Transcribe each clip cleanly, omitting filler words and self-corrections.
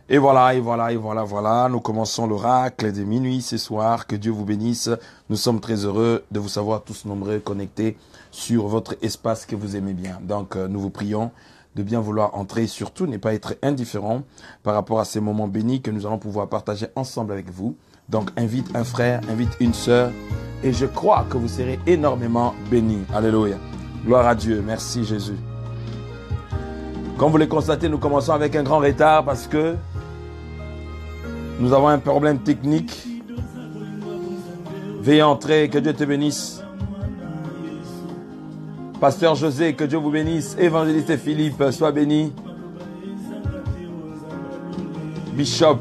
Et voilà. Nous commençons l'oracle de minuit ce soir. Que Dieu vous bénisse. Nous sommes très heureux de vous savoir tous nombreux connectés sur votre espace que vous aimez bien. Donc, nous vous prions de bien vouloir entrer, surtout ne pas être indifférent par rapport à ces moments bénis que nous allons pouvoir partager ensemble avec vous. Donc, invite un frère, invite une sœur, et je crois que vous serez énormément bénis. Alléluia. Gloire à Dieu. Merci Jésus. Comme vous le constatez, nous commençons avec un grand retard parce que nous avons un problème technique. Veuillez entrer, que Dieu te bénisse. Pasteur José, que Dieu vous bénisse. Évangéliste Philippe, sois béni. Bishop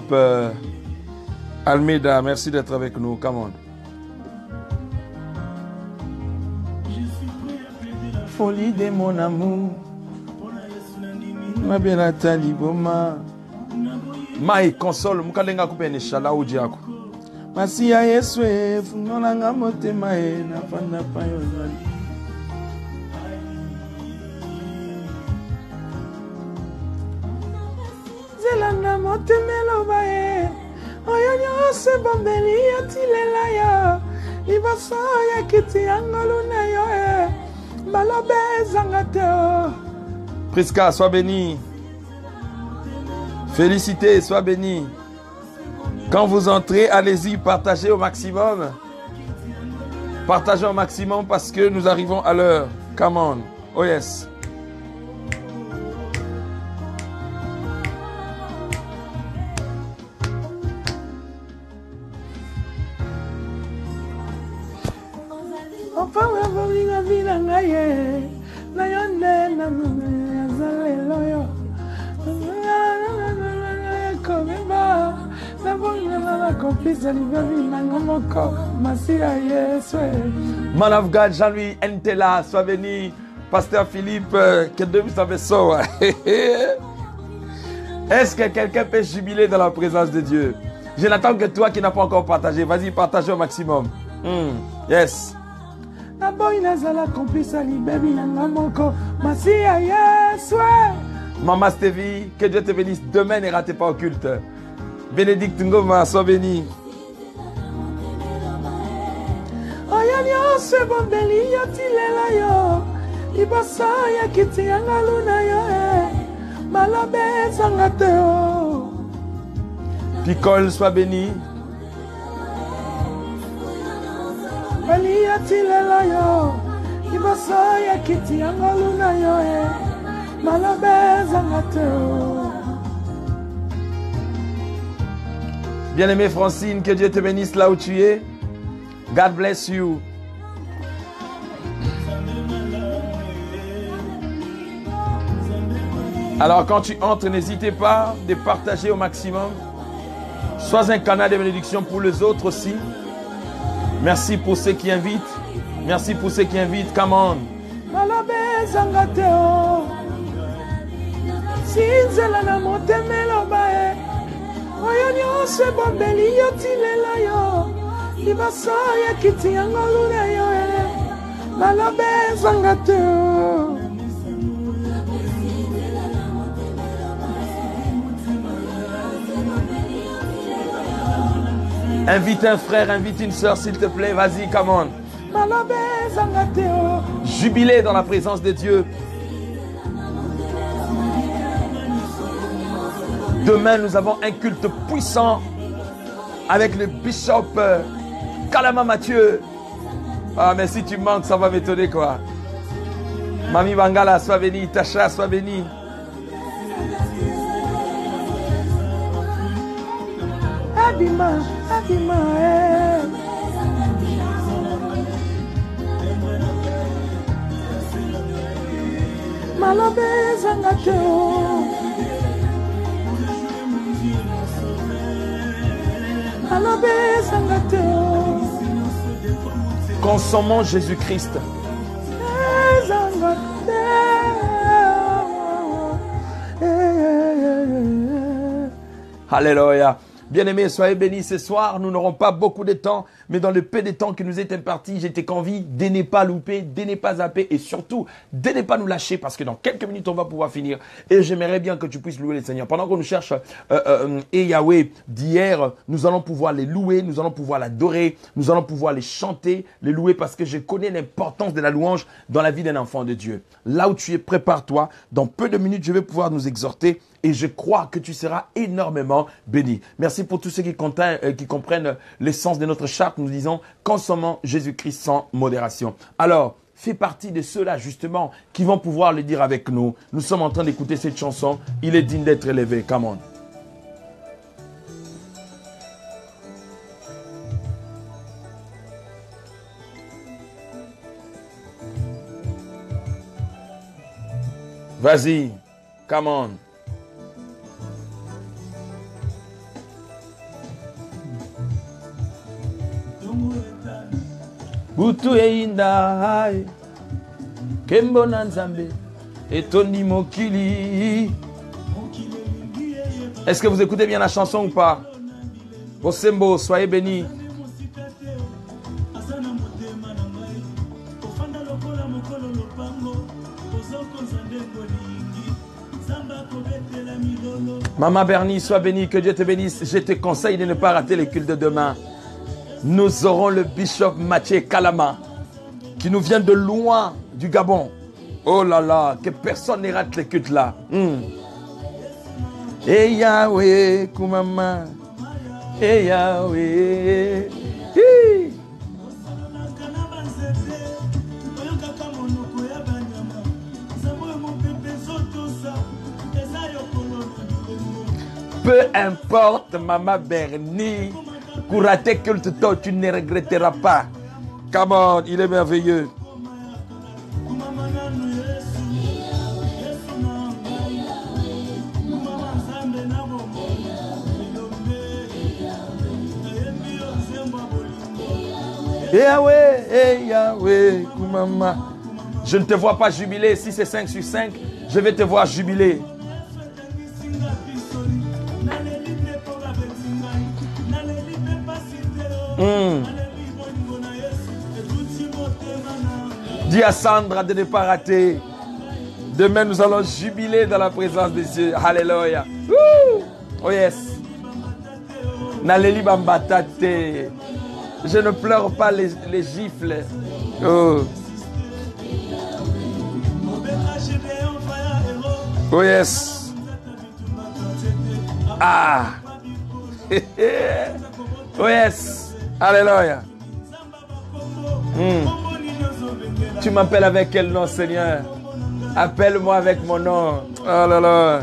Almeida, merci d'être avec nous. Come on. Folie de mon amour. Ma belle Nathalie Boma. Mai console mukalenga kupene shala uji yako. Masiya Yesu funona ngamote mae na fanda payo nali. Zelanda mote meloba e. Oyo se bombeli atilela ya. Ibasa ya kiti angoluna yo e. Balobe zangateo. Prisca, sois béni. Félicitez, sois béni. Quand vous entrez, allez-y, partagez au maximum. Partagez au maximum parce que nous arrivons à l'heure. Come on. Oh yes. Man of God, Jean-Louis Ntela, sois béni. Pasteur Philippe, que Dieu vous sauve. Est-ce que quelqu'un peut jubiler dans la présence de Dieu? Je n'attends que toi qui n'as pas encore partagé. Vas-y, partage au maximum. Yes. Maman Stevie, que Dieu te bénisse. Demain, ne ratez pas au culte. Bénédicte Ngoma, sois béni. Picole, sois béni. Bien-aimée Francine, que Dieu te bénisse là où tu es. God bless you. Alors quand tu entres, n'hésitez pas de partager au maximum. Sois un canal de bénédiction pour les autres aussi. Merci pour ceux qui invitent. Merci pour ceux qui invitent. Come on. Invite un frère, invite une soeur, s'il te plaît. Vas-y, come on. Jubilez dans la présence de Dieu. Demain, nous avons un culte puissant avec le bishop Kalama Mathieu. Ah, mais si tu manques, ça va m'étonner quoi. Mami Bangala, sois béni. Tasha, sois béni. Abima, Abima, Malobe Zangateo. Consommons Jésus-Christ. Alléluia. Bien-aimés, soyez bénis ce soir. Nous n'aurons pas beaucoup de temps, mais dans le peu de temps qui nous est imparti, j'étais qu'envie de ne pas louper, de ne pas zapper et surtout de ne pas nous lâcher parce que dans quelques minutes, on va pouvoir finir. Et j'aimerais bien que tu puisses louer le Seigneur. Pendant qu'on nous cherche et Yahweh d'hier, nous allons pouvoir les louer, nous allons pouvoir l'adorer, nous allons pouvoir les chanter, les louer parce que je connais l'importance de la louange dans la vie d'un enfant de Dieu. Là où tu es, prépare-toi. Dans peu de minutes, je vais pouvoir nous exhorter et je crois que tu seras énormément béni. Merci pour tous ceux qui comprennent l'essence de notre charte. Nous disons, consommons Jésus-Christ sans modération. Alors, fais partie de ceux-là, justement, qui vont pouvoir le dire avec nous. Nous sommes en train d'écouter cette chanson. Il est digne d'être élevé. Come on. Vas-y. Come on. Butu einda Kembo na Nzambe Etoni mokili. Est-ce que vous écoutez bien la chanson ou pas? Bosembo, soyez bénis. Maman Bernie, sois bénie, que Dieu te bénisse. Je te conseille de ne pas rater les cultes de demain. Nous aurons le bishop Mathieu Kalama qui nous vient de loin du Gabon. Oh là là, que personne ne rate les cultes là. Et Yahweh, Kumama. Et Yahweh. Hi. Peu importe, Maman Bernie. Pour rater culte, tu ne regretteras pas. Come on, il est merveilleux. Yahweh, Yahweh, Kumama. Je ne te vois pas jubiler. Si c'est 5 sur 5, je vais te voir jubiler. Dis à Sandra de ne pas rater. Demain, nous allons jubiler dans la présence de Dieu. Alléluia. Oh yes. Naleli Bambatate. Je ne pleure pas les gifles. Oh. Oh yes. Ah. Oh yes. Alléluia. Tu m'appelles avec quel nom, Seigneur? Appelle-moi avec mon nom. Oh là là.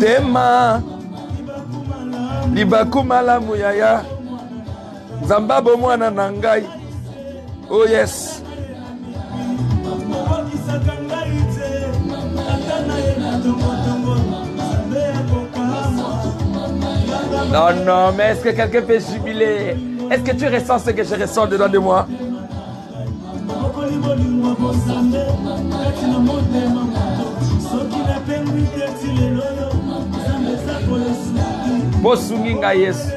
Tema Libakuma muyaya Zambabo mwana nangai. Oh yes. Non, non, mais est-ce que quelqu'un peut jubiler? Est-ce que tu ressens ce que je ressens dedans de moi? Bosunginga Yesu.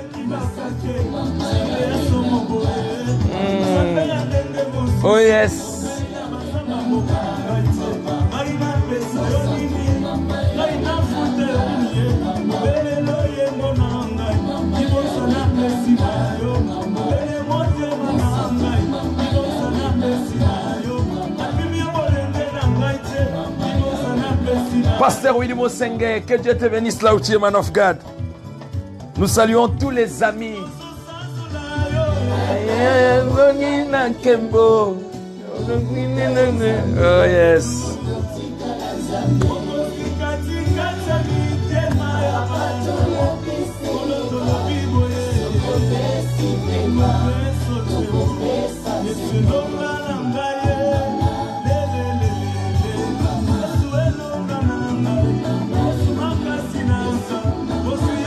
Oh yes. Pasteur Willy Mosenge, que Dieu te bénisse là où tu es, man of God. Nous saluons tous les amis. Oh yes.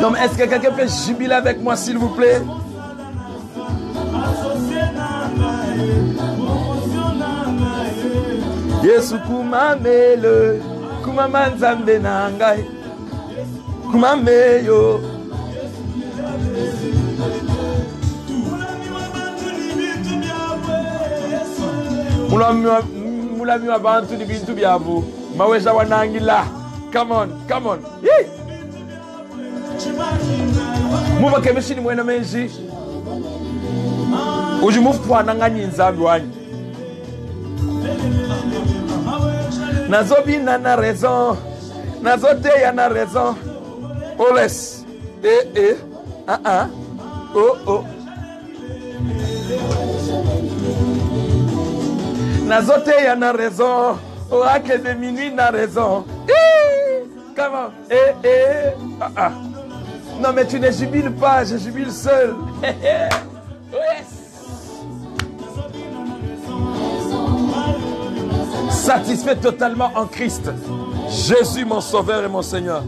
Donc, est-ce que quelqu'un peut jubiler avec moi, s'il vous plaît? Yesu kumamele, kumamanzambe nangai, kumameyo. Mulami wa bantu ni bintu byavu. Mawesha wanangila. Come on, come on. Yee. Muba kemeshini mwena menji. Uji mufwa nangani nzambi wanyi. Nazobi na raison. Nazote ya na raison. Oles. Oh. Nazote ya na raison. Oracle de minuit na raison. Comment? Non mais tu ne jubiles pas, je jubile seul. Yes. Satisfait totalement en Christ. Jésus mon sauveur et mon Seigneur.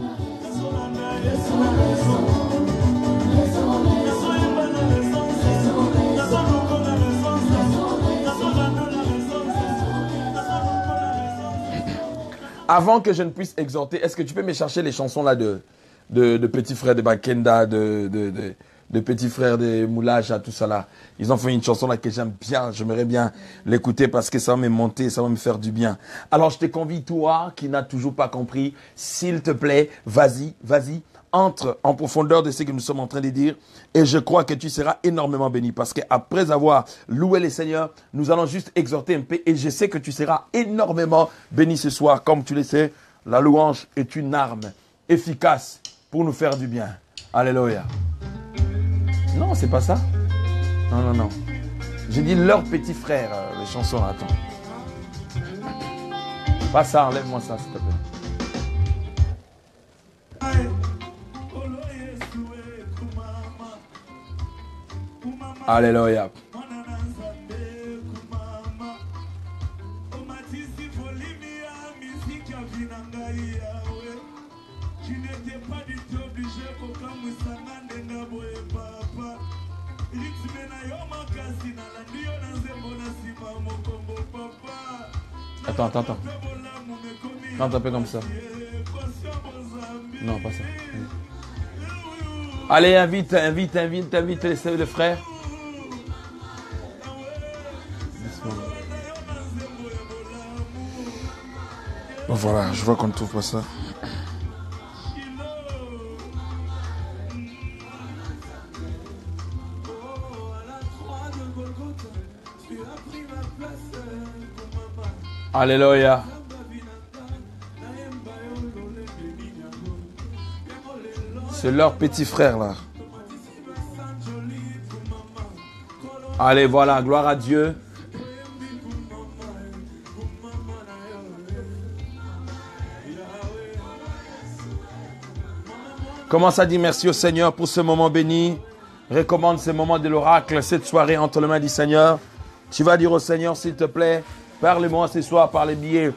Avant que je ne puisse exhorter, est-ce que tu peux me chercher les chansons là de petits frères de Bakenda, de petits frères de Moulaja, tout ça là. Ils ont fait une chanson là que j'aime bien, j'aimerais bien l'écouter parce que ça va me monter, ça va me faire du bien. Alors je te convie, toi qui n'as toujours pas compris, s'il te plaît, vas-y, entre en profondeur de ce que nous sommes en train de dire et je crois que tu seras énormément béni parce qu'après avoir loué les Seigneurs, nous allons juste exhorter un peu et je sais que tu seras énormément béni ce soir. Comme tu le sais, la louange est une arme efficace pour nous faire du bien. Alléluia. Non, c'est pas ça. Non. J'ai dit leurs petits frères, les chansons. Attends. Pas ça, enlève-moi ça, s'il te plaît. Alléluia. Attends. Chante un peu comme ça. Non, pas ça. Allez, invite les frères. Bon, voilà, je vois qu'on ne trouve pas ça. Alléluia. C'est leur petit frère là. Allez, voilà, gloire à Dieu. Commence à dire merci au Seigneur pour ce moment béni. Recommande ce moment de l'oracle, cette soirée entre les mains du Seigneur. Tu vas dire au Seigneur, s'il te plaît, parle-moi ce soir par les biais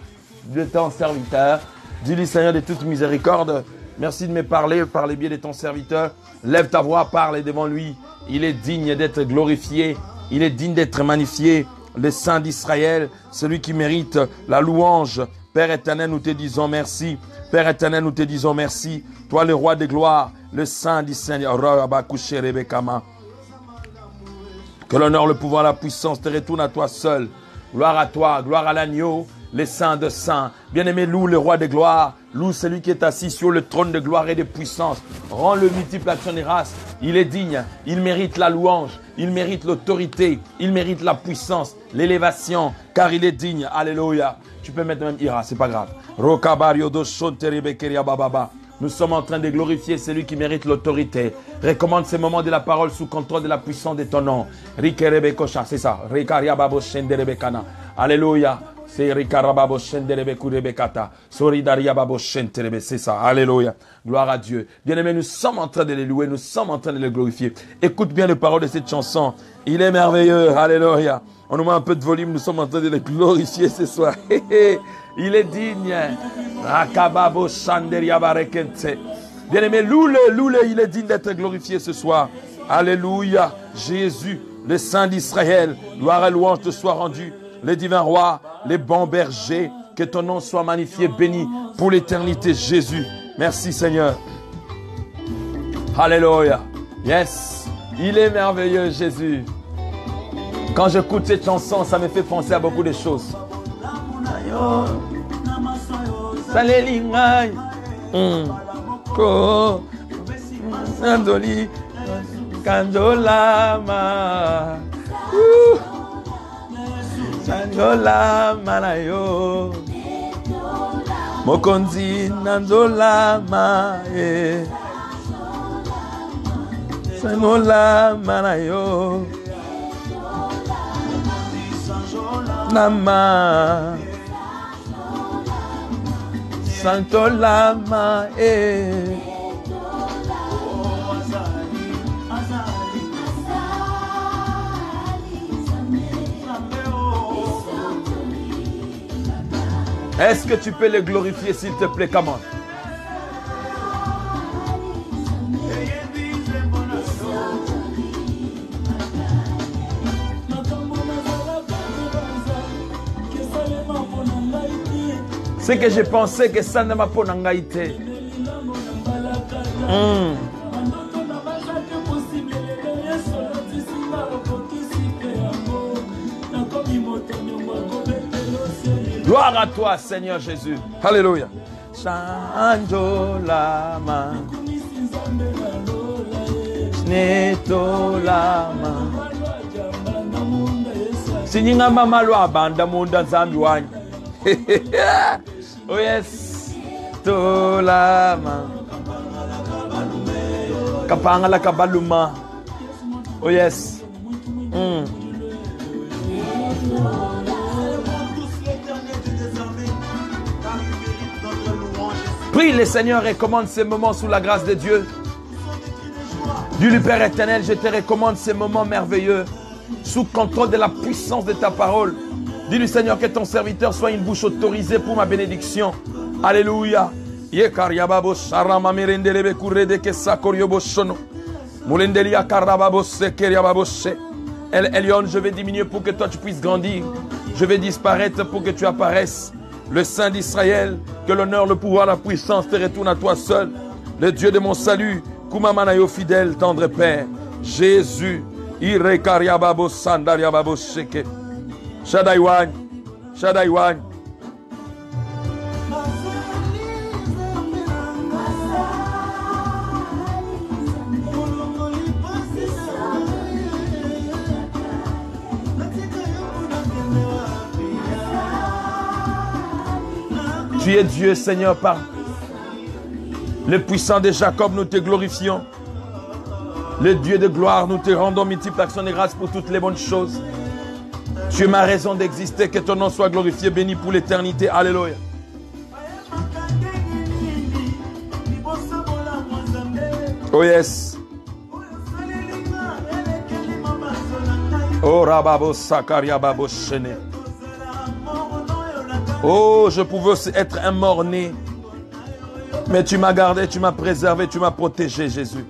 de ton serviteur. Dis-lui, Seigneur, de toute miséricorde, merci de me parler par les biais de ton serviteur. Lève ta voix, parle devant lui. Il est digne d'être glorifié. Il est digne d'être magnifié. Le Saint d'Israël, celui qui mérite la louange. Père éternel, nous te disons merci. Père éternel, nous te disons merci. Toi, le roi de gloire, le Saint d'Israël. Que l'honneur, le pouvoir, la puissance te retournent à toi seul. Gloire à toi, gloire à l'agneau, les saints de saints. Bien-aimé, loue le roi de gloire, loue celui qui est assis sur le trône de gloire et de puissance. Rends-le multiple action des races. Il est digne, il mérite la louange, il mérite l'autorité, il mérite la puissance, l'élévation, car il est digne. Alléluia. Tu peux mettre même Ira, c'est pas grave. Nous sommes en train de glorifier celui qui mérite l'autorité. Recommande ces moments de la parole sous contrôle de la puissance de ton nom. C'est ça. Alléluia. C'est ça. Alléluia. Gloire à Dieu. Bien-aimés, nous sommes en train de les louer, nous sommes en train de les glorifier. Écoute bien les paroles de cette chanson. Il est merveilleux. Alléluia. On nous met un peu de volume, nous sommes en train de les glorifier ce soir. Il est digne. Bien-aimé, loue-le, il est digne d'être glorifié ce soir. Alléluia. Jésus, le Saint d'Israël, gloire et louange te soit rendue. Les divins rois, les bons bergers, que ton nom soit magnifié, béni pour l'éternité, Jésus. Merci Seigneur. Alléluia. Yes. Il est merveilleux, Jésus. Quand j'écoute cette chanson, ça me fait penser à beaucoup de choses. Mokonzi Nandolama Sanola Manayo Nama Santolama Est-ce que tu peux le glorifier s'il te plaît? Come on. C'est que j'ai pensé que ça ne m'a pas n'engaité. Gloire à toi, Seigneur Jésus. Alléluia. Sanjolama. Netolama. Sininga mama lo abanda munda zambi wanyi. Oh yes. Tolama. Kapanga la kabaluma. Oh yes. Prie le Seigneur et commande ces moments sous la grâce de Dieu. Dis-lui, Père éternel, je te recommande ces moments merveilleux sous contrôle de la puissance de ta parole. Dis-lui, Seigneur, que ton serviteur soit une bouche autorisée pour ma bénédiction. Alléluia. El Elyon, je vais diminuer pour que toi tu puisses grandir. Je vais disparaître pour que tu apparaisses. Le Saint d'Israël, que l'honneur, le pouvoir, la puissance te retournent à toi seul. Le Dieu de mon salut, Kumamanayo fidèle, tendre Père. Jésus, Irekariababo Sandariababo Sheke. Shadaiwan, Shadaiwan. Tu es Dieu, Seigneur, par le puissant de Jacob, nous te glorifions. Le Dieu de gloire, nous te rendons multiples actions de grâce pour toutes les bonnes choses. Tu es ma raison d'exister, que ton nom soit glorifié, béni pour l'éternité. Alléluia. Oh yes. Oh Rababo Sakaria Babo Shene. Oh, je pouvais être un mort-né. Mais tu m'as gardé, tu m'as préservé, tu m'as protégé, Jésus.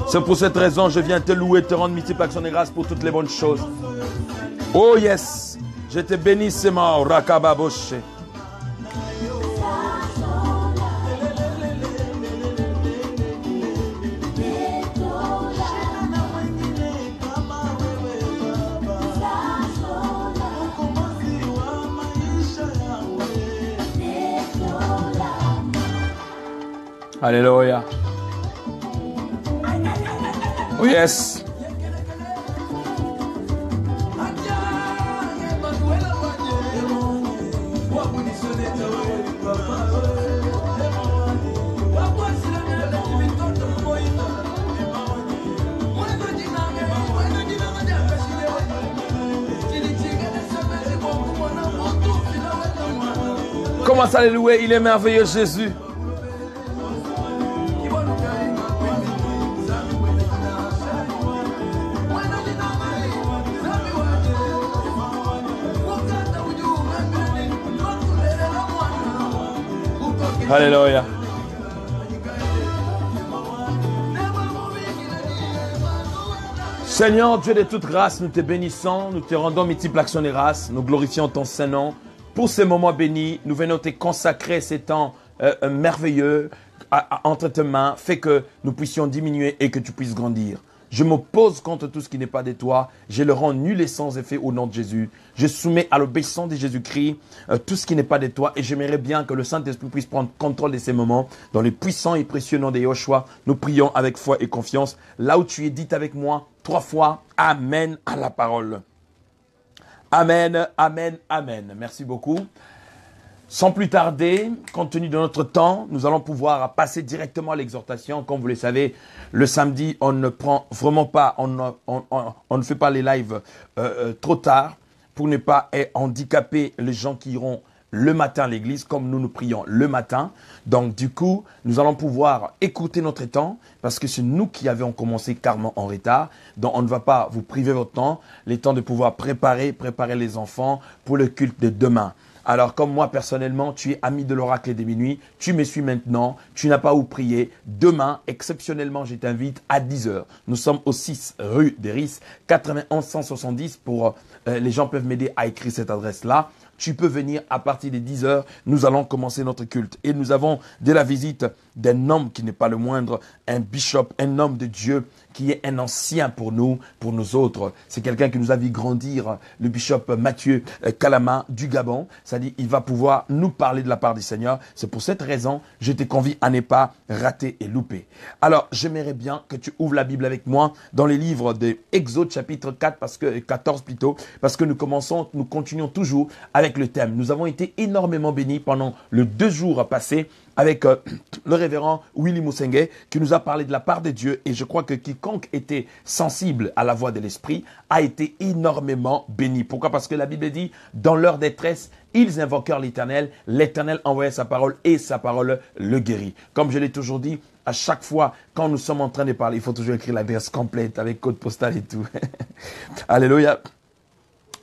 C'est pour cette raison je viens te louer, te rendre multiples actions de grâce pour toutes les bonnes choses. Oh yes, je te bénis, c'est mort, Rakababoshe. Alléluia. Oh yes. Commence à le louer, il est merveilleux, Jésus. Alléluia. Seigneur, Dieu de toute grâce, nous te bénissons, nous te rendons multiples actions de grâce, nous glorifions ton Saint-Nom. Pour ces moments bénis, nous venons te consacrer ces temps merveilleux entre tes mains, fais que nous puissions diminuer et que tu puisses grandir. Je m'oppose contre tout ce qui n'est pas de toi. Je le rends nul et sans effet au nom de Jésus. Je soumets à l'obéissance de Jésus-Christ tout ce qui n'est pas de toi. Et j'aimerais bien que le Saint-Esprit puisse prendre contrôle de ces moments. Dans le puissant et précieux nom de Yahushua, nous prions avec foi et confiance. Là où tu es, dites avec moi 3 fois Amen à la parole. Amen, Amen, Amen. Merci beaucoup. Sans plus tarder, compte tenu de notre temps, nous allons pouvoir passer directement à l'exhortation. Comme vous le savez, le samedi, on ne prend vraiment pas, on ne fait pas les lives trop tard pour ne pas handicaper les gens qui iront le matin à l'église, comme nous prions le matin. Donc du coup, nous allons pouvoir écouter notre temps, parce que c'est nous qui avions commencé carrément en retard. Donc on ne va pas vous priver votre temps, les temps de pouvoir préparer les enfants pour le culte de demain. Alors, comme moi, personnellement, tu es ami de l'oracle des minuit, tu me suis maintenant, tu n'as pas où prier. Demain, exceptionnellement, je t'invite à 10h. Nous sommes au 6 rue des Ris, 91 170 pour les gens peuvent m'aider à écrire cette adresse-là. Tu peux venir à partir de 10h, nous allons commencer notre culte. Et nous avons de la visite d'un homme qui n'est pas le moindre, un bishop, un homme de Dieu qui est un ancien pour nous autres. C'est quelqu'un qui nous a vu grandir, le bishop Mathieu Kalama du Gabon. C'est-à-dire, il va pouvoir nous parler de la part du Seigneur. C'est pour cette raison, je te convie à ne pas rater et louper. Alors, j'aimerais bien que tu ouvres la Bible avec moi dans les livres de Exode chapitre 14 plutôt, parce que nous continuons toujours avec le thème. Nous avons été énormément bénis pendant les 2 jours passés avec le révérend Willy Moussenge qui nous a parlé de la part de Dieu, et je crois que quiconque était sensible à la voix de l'Esprit a été énormément béni. Pourquoi? Parce que la Bible dit, dans leur détresse, ils invoquèrent l'Éternel, l'Éternel envoya sa parole et sa parole le guérit. Comme je l'ai toujours dit, à chaque fois quand nous sommes en train de parler, il faut toujours écrire l'adresse complète avec code postal et tout. Alléluia.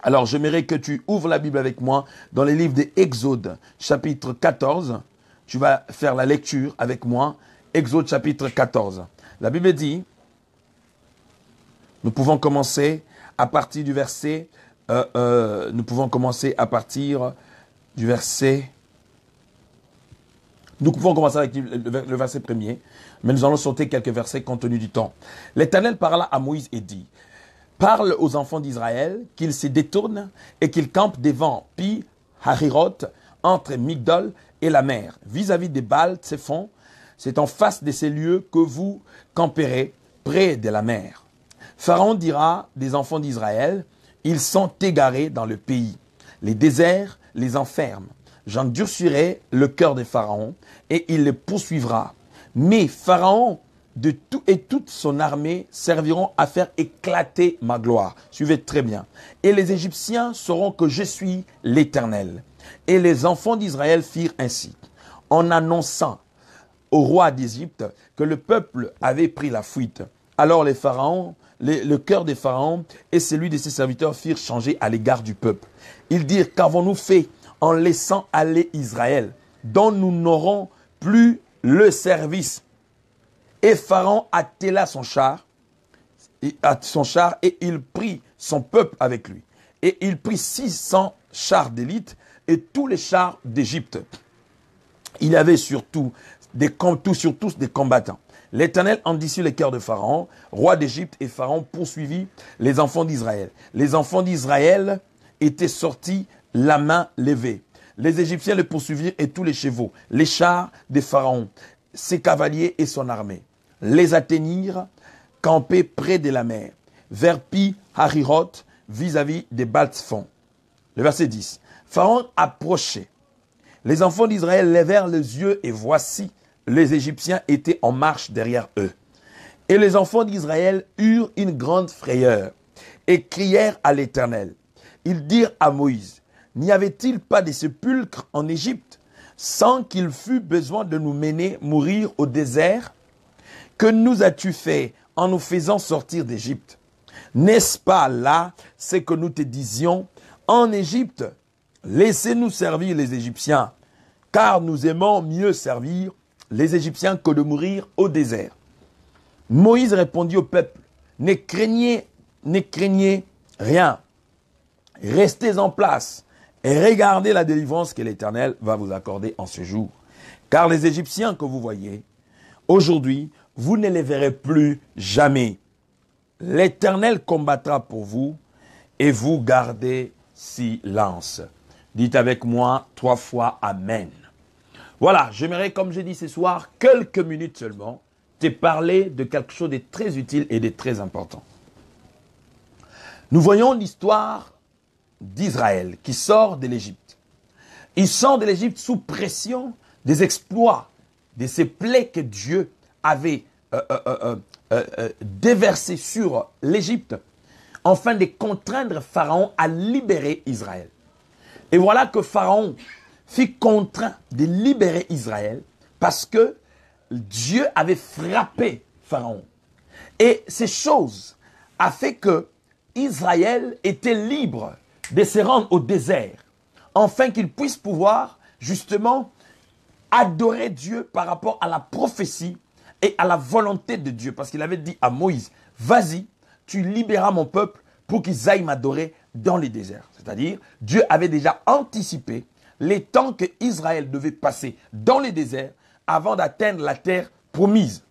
Alors, j'aimerais que tu ouvres la Bible avec moi dans les livres d'Exode, chapitre 14. Tu vas faire la lecture avec moi. Exode, chapitre 14. La Bible dit, nous pouvons commencer à partir du verset, nous pouvons commencer avec le verset premier, mais nous allons sauter quelques versets compte tenu du temps. L'Éternel parla à Moïse et dit, parle aux enfants d'Israël qu'ils se détournent et qu'ils campent devant Pi Hahiroth, entre Migdol et la mer, vis-à-vis des Baal-Tsephon. C'est en face de ces lieux que vous camperez près de la mer. Pharaon dira des enfants d'Israël, ils sont égarés dans le pays. Les déserts les enferment. J'endurcirai le cœur de Pharaon et il les poursuivra. Mais Pharaon et toute son armée serviront à faire éclater ma gloire. Suivez très bien. Et les Égyptiens sauront que je suis l'Éternel. Et les enfants d'Israël firent ainsi, en annonçant au roi d'Égypte que le peuple avait pris la fuite. Alors le cœur des pharaons et celui de ses serviteurs firent changer à l'égard du peuple. Ils dirent, qu'avons-nous fait en laissant aller Israël, dont nous n'aurons plus le service? Et Pharaon attela son char et il prit son peuple avec lui. Et il prit 600 chars d'élite et tous les chars d'Égypte. Il y avait surtout des combattants. L'Éternel endurcit le cœur de Pharaon, roi d'Égypte, et Pharaon poursuivit les enfants d'Israël. Les enfants d'Israël étaient sortis la main levée. Les Égyptiens les poursuivirent et tous les chevaux, les chars de Pharaon, ses cavaliers et son armée. Les atteignirent, campés près de la mer, vers Pi Hahiroth, vis-à-vis des Baal-Tsephon. Le verset 10. Pharaon approchait. Les enfants d'Israël levèrent les yeux et voici, les Égyptiens étaient en marche derrière eux. Et les enfants d'Israël eurent une grande frayeur et crièrent à l'Éternel. Ils dirent à Moïse, n'y avait-il pas de sépulcres en Égypte, sans qu'il fût besoin de nous mener mourir au désert? Que nous as-tu fait en nous faisant sortir d'Égypte? N'est-ce pas là ce que nous te disions en Égypte? Laissez-nous servir les Égyptiens, car nous aimons mieux servir les Égyptiens que de mourir au désert. Moïse répondit au peuple, ne craignez ne craignez rien. Restez en place et regardez la délivrance que l'Éternel va vous accorder en ce jour. Car les Égyptiens que vous voyez, aujourd'hui, vous ne les verrez plus jamais. L'Éternel combattra pour vous et vous gardez silence. Dites avec moi 3 fois Amen. Voilà, j'aimerais, comme j'ai dit ce soir, quelques minutes seulement, te parler de quelque chose de très utile et de très important. Nous voyons l'histoire d'Israël qui sort de l'Égypte. Il sort de l'Égypte sous pression des exploits, de ces plaies que Dieu avait déversées sur l'Égypte, afin de contraindre Pharaon à libérer Israël. Et voilà que Pharaon fut contraint de libérer Israël parce que Dieu avait frappé Pharaon. Et ces choses a fait que Israël était libre de se rendre au désert, afin qu'il puisse pouvoir justement adorer Dieu par rapport à la prophétie et à la volonté de Dieu. Parce qu'il avait dit à Moïse, vas-y, tu libéras mon peuple pour qu'ils aillent m'adorer dans les déserts. C'est-à-dire, Dieu avait déjà anticipé les temps que Israël devait passer dans les déserts avant d'atteindre la terre promise.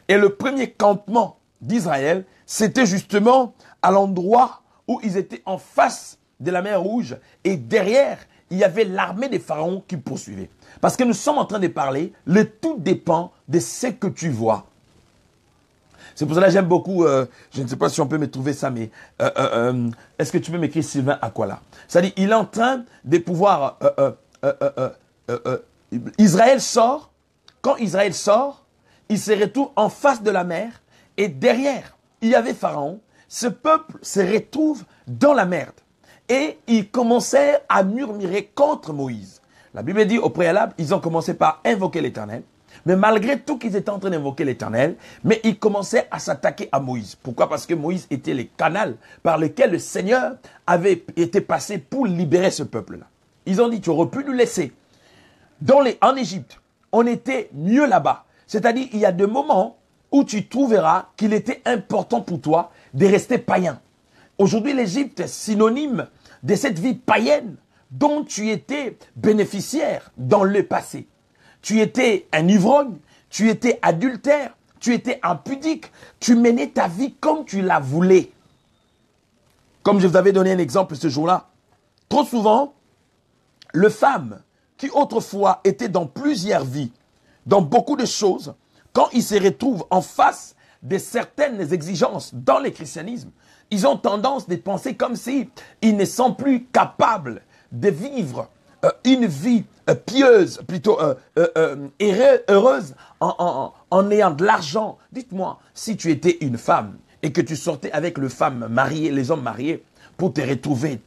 Et le premier campement d'Israël, c'était justement à l'endroit où ils étaient en face de la mer Rouge et derrière, il y avait l'armée des pharaons qui poursuivait. Parce que nous sommes en train de parler, le tout dépend de ce que tu vois. C'est pour cela que j'aime beaucoup, je ne sais pas si on peut me trouver ça, mais est-ce que tu peux m'écrire Sylvain Aquala? C'est-à-dire, il est en train de pouvoir... Israël sort, quand Israël sort, il se retrouve en face de la mer et derrière, il y avait Pharaon. Ce peuple se retrouve dans la merde. Et ils commençaient à murmurer contre Moïse. La Bible dit au préalable, ils ont commencé par invoquer l'Éternel. Mais malgré tout qu'ils étaient en train d'invoquer l'Éternel, mais ils commençaient à s'attaquer à Moïse. Pourquoi? Parce que Moïse était le canal par lequel le Seigneur avait été passé pour libérer ce peuple-là. Ils ont dit, tu aurais pu nous laisser en Égypte. On était mieux là-bas. C'est-à-dire, il y a des moments où tu trouveras qu'il était important pour toi de rester païen. Aujourd'hui, l'Égypte est synonyme de cette vie païenne dont tu étais bénéficiaire dans le passé. Tu étais un ivrogne, tu étais adultère, tu étais impudique, tu menais ta vie comme tu la voulais. Comme je vous avais donné un exemple ce jour-là, trop souvent, les femmes qui autrefois étaient dans plusieurs vies, dans beaucoup de choses, quand ils se retrouvent en face de certaines exigences dans le christianisme, ils ont tendance de penser comme si ils ne sont plus capables de vivre une vie pieuse, plutôt heureuse, en ayant de l'argent. Dites-moi, si tu étais une femme et que tu sortais avec les femmes mariées, les hommes mariés, pour te retrouver,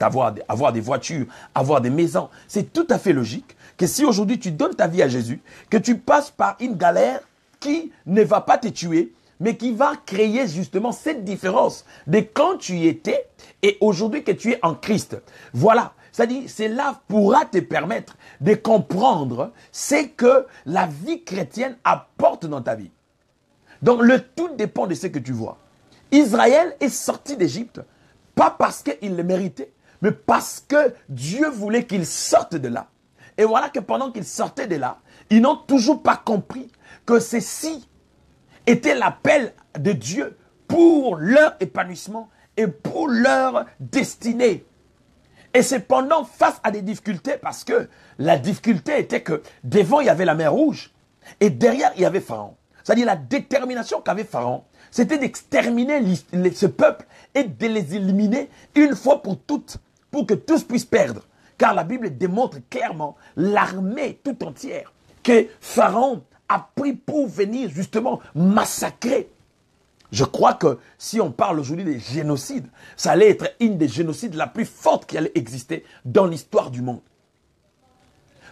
avoir des voitures, avoir des maisons, c'est tout à fait logique que si aujourd'hui tu donnes ta vie à Jésus, que tu passes par une galère qui ne va pas te tuer, mais qui va créer justement cette différence de quand tu y étais et aujourd'hui que tu es en Christ. Voilà. C'est-à-dire, cela pourra te permettre de comprendre ce que la vie chrétienne apporte dans ta vie. Donc, le tout dépend de ce que tu vois. Israël est sorti d'Égypte, pas parce qu'il le méritait, mais parce que Dieu voulait qu'il sorte de là. Et voilà que pendant qu'ils sortaient de là, ils n'ont toujours pas compris que ceci était l'appel de Dieu pour leur épanouissement et pour leur destinée. Et cependant, face à des difficultés, parce que la difficulté était que devant, il y avait la mer Rouge et derrière, il y avait Pharaon. C'est-à-dire la détermination qu'avait Pharaon, c'était d'exterminer ce peuple et de les éliminer une fois pour toutes, pour que tous puissent perdre. Car la Bible démontre clairement l'armée tout entière que Pharaon a pris pour venir justement massacrer. Je crois que si on parle aujourd'hui des génocides, ça allait être une des génocides la plus forte qui allait exister dans l'histoire du monde.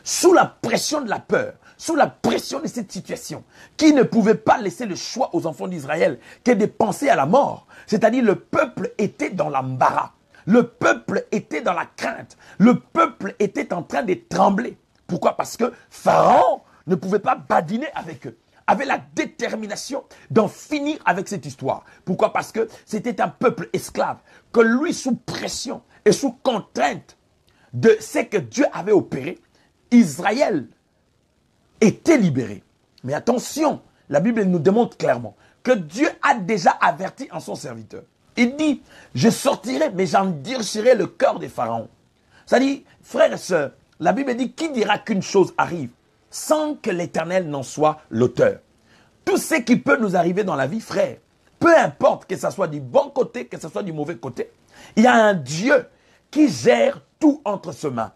Sous la pression de la peur, sous la pression de cette situation, qui ne pouvait pas laisser le choix aux enfants d'Israël que de penser à la mort. C'est-à-dire le peuple était dans l'embarras. Le peuple était dans la crainte. Le peuple était en train de trembler. Pourquoi? Parce que Pharaon ne pouvait pas badiner avec eux. avait la détermination d'en finir avec cette histoire. Pourquoi? Parce que c'était un peuple esclave, que lui, sous pression et sous contrainte de ce que Dieu avait opéré, Israël était libéré. Mais attention, la Bible nous démontre clairement que Dieu a déjà averti en son serviteur. Il dit, je sortirai, mais j'endurcirai le cœur des pharaons. C'est-à-dire, frères et sœurs, la Bible dit, qui dira qu'une chose arrive sans que l'Éternel n'en soit l'auteur? Tout ce qui peut nous arriver dans la vie, frère, peu importe que ce soit du bon côté, que ce soit du mauvais côté, il y a un Dieu qui gère tout entre ses mains.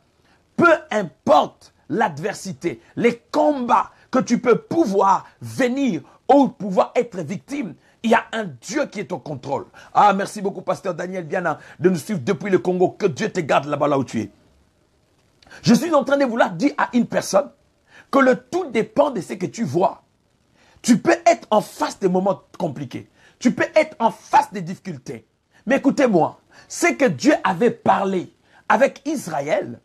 Peu importe l'adversité, les combats que tu peux pouvoir venir ou pouvoir être victime, il y a un Dieu qui est au contrôle. Ah, merci beaucoup, pasteur Daniel Viana, de nous suivre depuis le Congo. Que Dieu te garde là-bas, là où tu es. Je suis en train de vouloir dire à une personne que le tout dépend de ce que tu vois. Tu peux être en face des moments compliqués. Tu peux être en face des difficultés. Mais écoutez-moi, c'est que Dieu avait parlé avec Israël.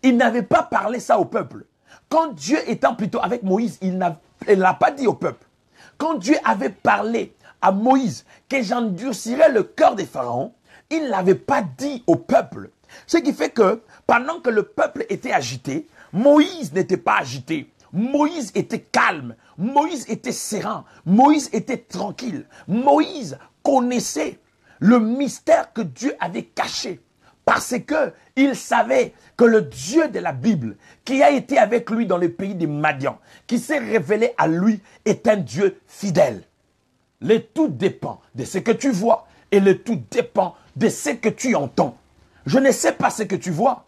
Il n'avait pas parlé ça au peuple. Quand Dieu étant plutôt avec Moïse, il n'a pas dit au peuple. Quand Dieu avait parlé à Moïse que j'endurcirais le cœur des pharaons, il ne l'avait pas dit au peuple. Ce qui fait que pendant que le peuple était agité, Moïse n'était pas agité. Moïse était calme. Moïse était serein. Moïse était tranquille. Moïse connaissait le mystère que Dieu avait caché. Parce que il savait que le Dieu de la Bible, qui a été avec lui dans le pays des Madian, qui s'est révélé à lui, est un Dieu fidèle. Le tout dépend de ce que tu vois et le tout dépend de ce que tu entends. Je ne sais pas ce que tu vois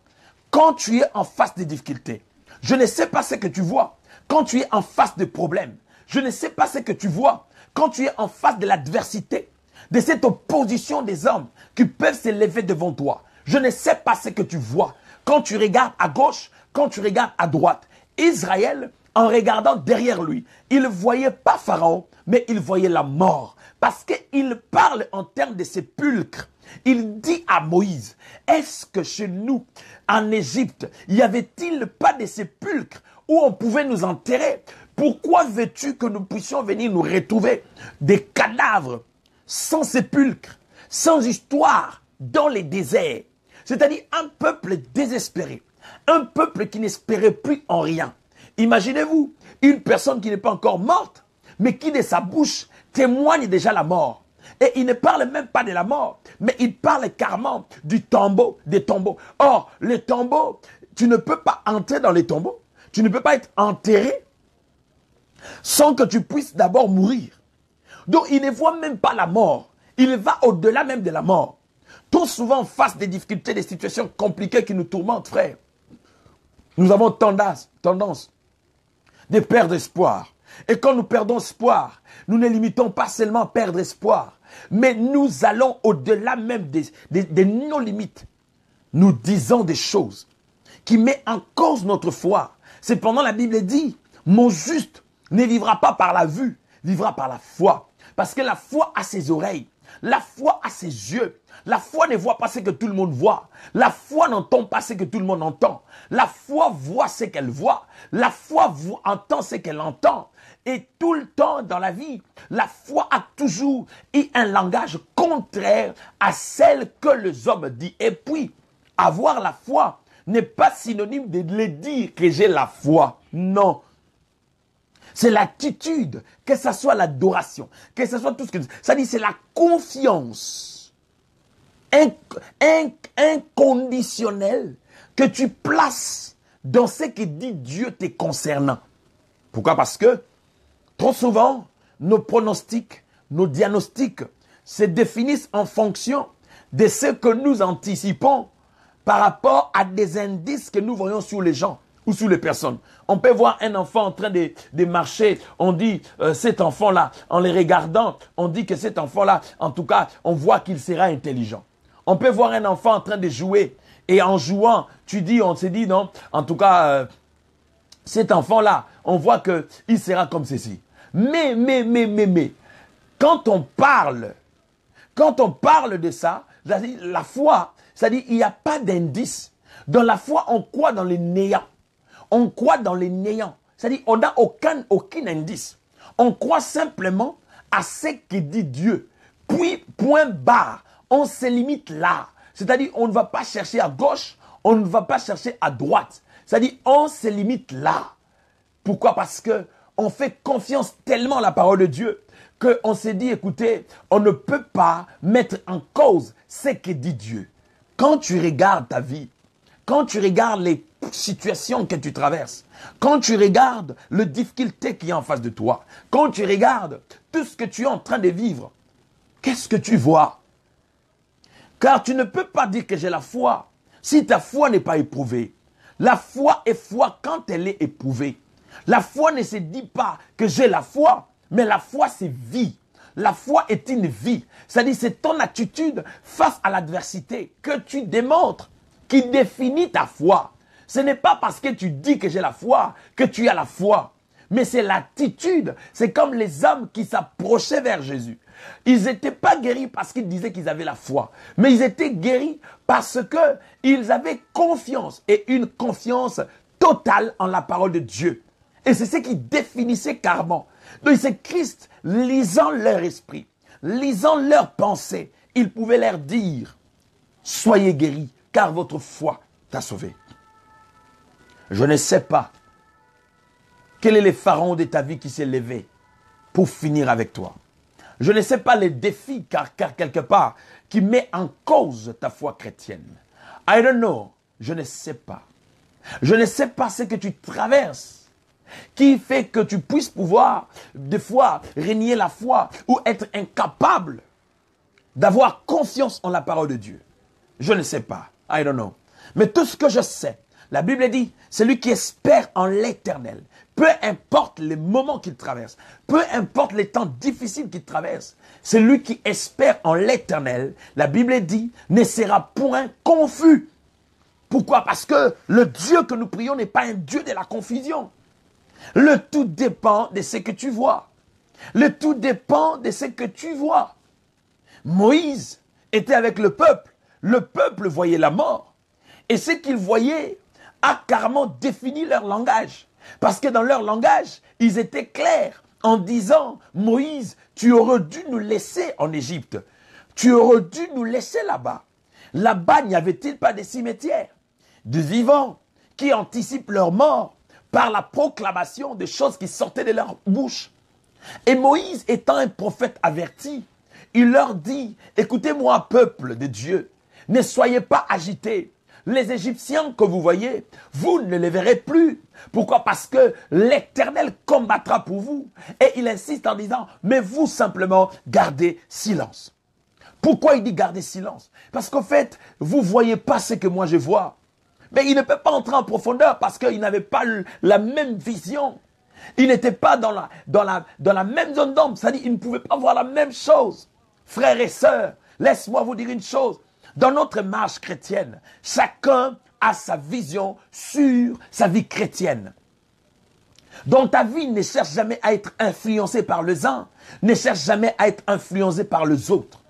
quand tu es en face des difficultés. Je ne sais pas ce que tu vois quand tu es en face de problèmes. Je ne sais pas ce que tu vois quand tu es en face de l'adversité, de cette opposition des hommes qui peuvent s'élever devant toi. Je ne sais pas ce que tu vois quand tu regardes à gauche, quand tu regardes à droite. Israël, en regardant derrière lui, il ne voyait pas Pharaon, mais il voyait la mort. Parce qu'il parle en termes de sépulcre. Il dit à Moïse, est-ce que chez nous, en Égypte, y avait-il pas de sépulcres où on pouvait nous enterrer? Pourquoi veux-tu que nous puissions venir nous retrouver des cadavres sans sépulcre, sans histoire, dans les déserts? C'est-à-dire un peuple désespéré, un peuple qui n'espérait plus en rien. Imaginez-vous, une personne qui n'est pas encore morte, mais qui de sa bouche témoigne déjà la mort. Et il ne parle même pas de la mort, mais il parle carrément du tombeau, des tombeaux. Or, les tombeaux, tu ne peux pas entrer dans les tombeaux, tu ne peux pas être enterré sans que tu puisses d'abord mourir. Donc, il ne voit même pas la mort. Il va au-delà même de la mort. Trop souvent, face des difficultés, des situations compliquées qui nous tourmentent, frère, nous avons tendance de perdre espoir. Et quand nous perdons espoir, nous ne limitons pas seulement à perdre espoir, mais nous allons au-delà même de nos limites. Nous disons des choses qui mettent en cause notre foi. Cependant, la Bible dit, mon juste ne vivra pas par la vue, vivra par la foi. Parce que la foi a ses oreilles, la foi a ses yeux. La foi ne voit pas ce que tout le monde voit. La foi n'entend pas ce que tout le monde entend. La foi voit ce qu'elle voit. La foi entend ce qu'elle entend. Et tout le temps dans la vie, la foi a toujours eu un langage contraire à celle que les hommes disent. Et puis, avoir la foi n'est pas synonyme de le dire que j'ai la foi. Non. C'est l'attitude, que ce soit l'adoration, que ce soit tout ce que... Ça dit, c'est la confiance inconditionnelle que tu places dans ce que dit Dieu te concernant. Pourquoi? Parce que trop souvent, nos pronostics, nos diagnostics se définissent en fonction de ce que nous anticipons par rapport à des indices que nous voyons sur les gens ou sur les personnes. On peut voir un enfant en train de marcher, on dit cet enfant-là, en les regardant, on dit que cet enfant-là, en tout cas, on voit qu'il sera intelligent. On peut voir un enfant en train de jouer et en jouant, on se dit non, en tout cas, cet enfant-là, on voit qu'il sera comme ceci. Mais, quand on parle de ça, la foi, c'est-à-dire il n'y a pas d'indice. Dans la foi, on croit dans le néant. On croit dans le néant. C'est-à-dire on n'a aucun indice. On croit simplement à ce que dit Dieu. Puis, point barre, on se limite là. C'est-à-dire, on ne va pas chercher à gauche, on ne va pas chercher à droite. C'est-à-dire, on se limite là. Pourquoi? Parce que on fait confiance tellement à la parole de Dieu qu'on s'est dit, écoutez, on ne peut pas mettre en cause ce que dit Dieu. Quand tu regardes ta vie, quand tu regardes les situations que tu traverses, quand tu regardes les difficultés qu'il y a en face de toi, quand tu regardes tout ce que tu es en train de vivre, qu'est-ce que tu vois? Car tu ne peux pas dire que j'ai la foi si ta foi n'est pas éprouvée. La foi est foi quand elle est éprouvée. La foi ne se dit pas que j'ai la foi, mais la foi c'est vie. La foi est une vie. C'est-à-dire c'est ton attitude face à l'adversité que tu démontres qui définit ta foi. Ce n'est pas parce que tu dis que j'ai la foi que tu as la foi. Mais c'est l'attitude. C'est comme les hommes qui s'approchaient vers Jésus. Ils n'étaient pas guéris parce qu'ils disaient qu'ils avaient la foi. Mais ils étaient guéris parce qu'ils avaient confiance. Et une confiance totale en la parole de Dieu. Et c'est ce qui définissait carrément. Donc c'est Christ, lisant leur esprit, lisant leurs pensées, il pouvait leur dire, soyez guéris, car votre foi t'a sauvé. Je ne sais pas quel est le pharaon de ta vie qui s'est levé pour finir avec toi. Je ne sais pas les défis, car quelque part, qui met en cause ta foi chrétienne. I don't know. Je ne sais pas. Je ne sais pas ce que tu traverses qui fait que tu puisses pouvoir, des fois, régner la foi ou être incapable d'avoir confiance en la parole de Dieu. Je ne sais pas. I don't know. Mais tout ce que je sais, la Bible dit, celui qui espère en l'Éternel, peu importe les moments qu'il traverse, peu importe les temps difficiles qu'il traverse, celui qui espère en l'Éternel, la Bible dit, ne sera point confus. Pourquoi? Parce que le Dieu que nous prions n'est pas un Dieu de la confusion. Le tout dépend de ce que tu vois. Le tout dépend de ce que tu vois. Moïse était avec le peuple. Le peuple voyait la mort. Et ce qu'il voyait a carrément défini leur langage. Parce que dans leur langage, ils étaient clairs en disant, Moïse, tu aurais dû nous laisser en Égypte. Tu aurais dû nous laisser là-bas. Là-bas, n'y avait-il pas des cimetières de vivants qui anticipent leur mort par la proclamation des choses qui sortaient de leur bouche. Et Moïse, étant un prophète averti, il leur dit, écoutez-moi, peuple de Dieu, ne soyez pas agités. Les Égyptiens que vous voyez, vous ne les verrez plus. Pourquoi? Parce que l'Éternel combattra pour vous. Et il insiste en disant, mais vous simplement gardez silence. Pourquoi il dit garder silence? Parce qu'en fait, vous ne voyez pas ce que moi je vois. Mais il ne peut pas entrer en profondeur parce qu'il n'avait pas la même vision. Il n'était pas dans la même zone d'ombre. C'est-à-dire qu'il ne pouvait pas voir la même chose. Frères et sœurs, laisse-moi vous dire une chose. Dans notre marche chrétienne, chacun a sa vision sur sa vie chrétienne. Dans ta vie, ne cherche jamais à être influencé par les uns, ne cherche jamais à être influencé par les autres.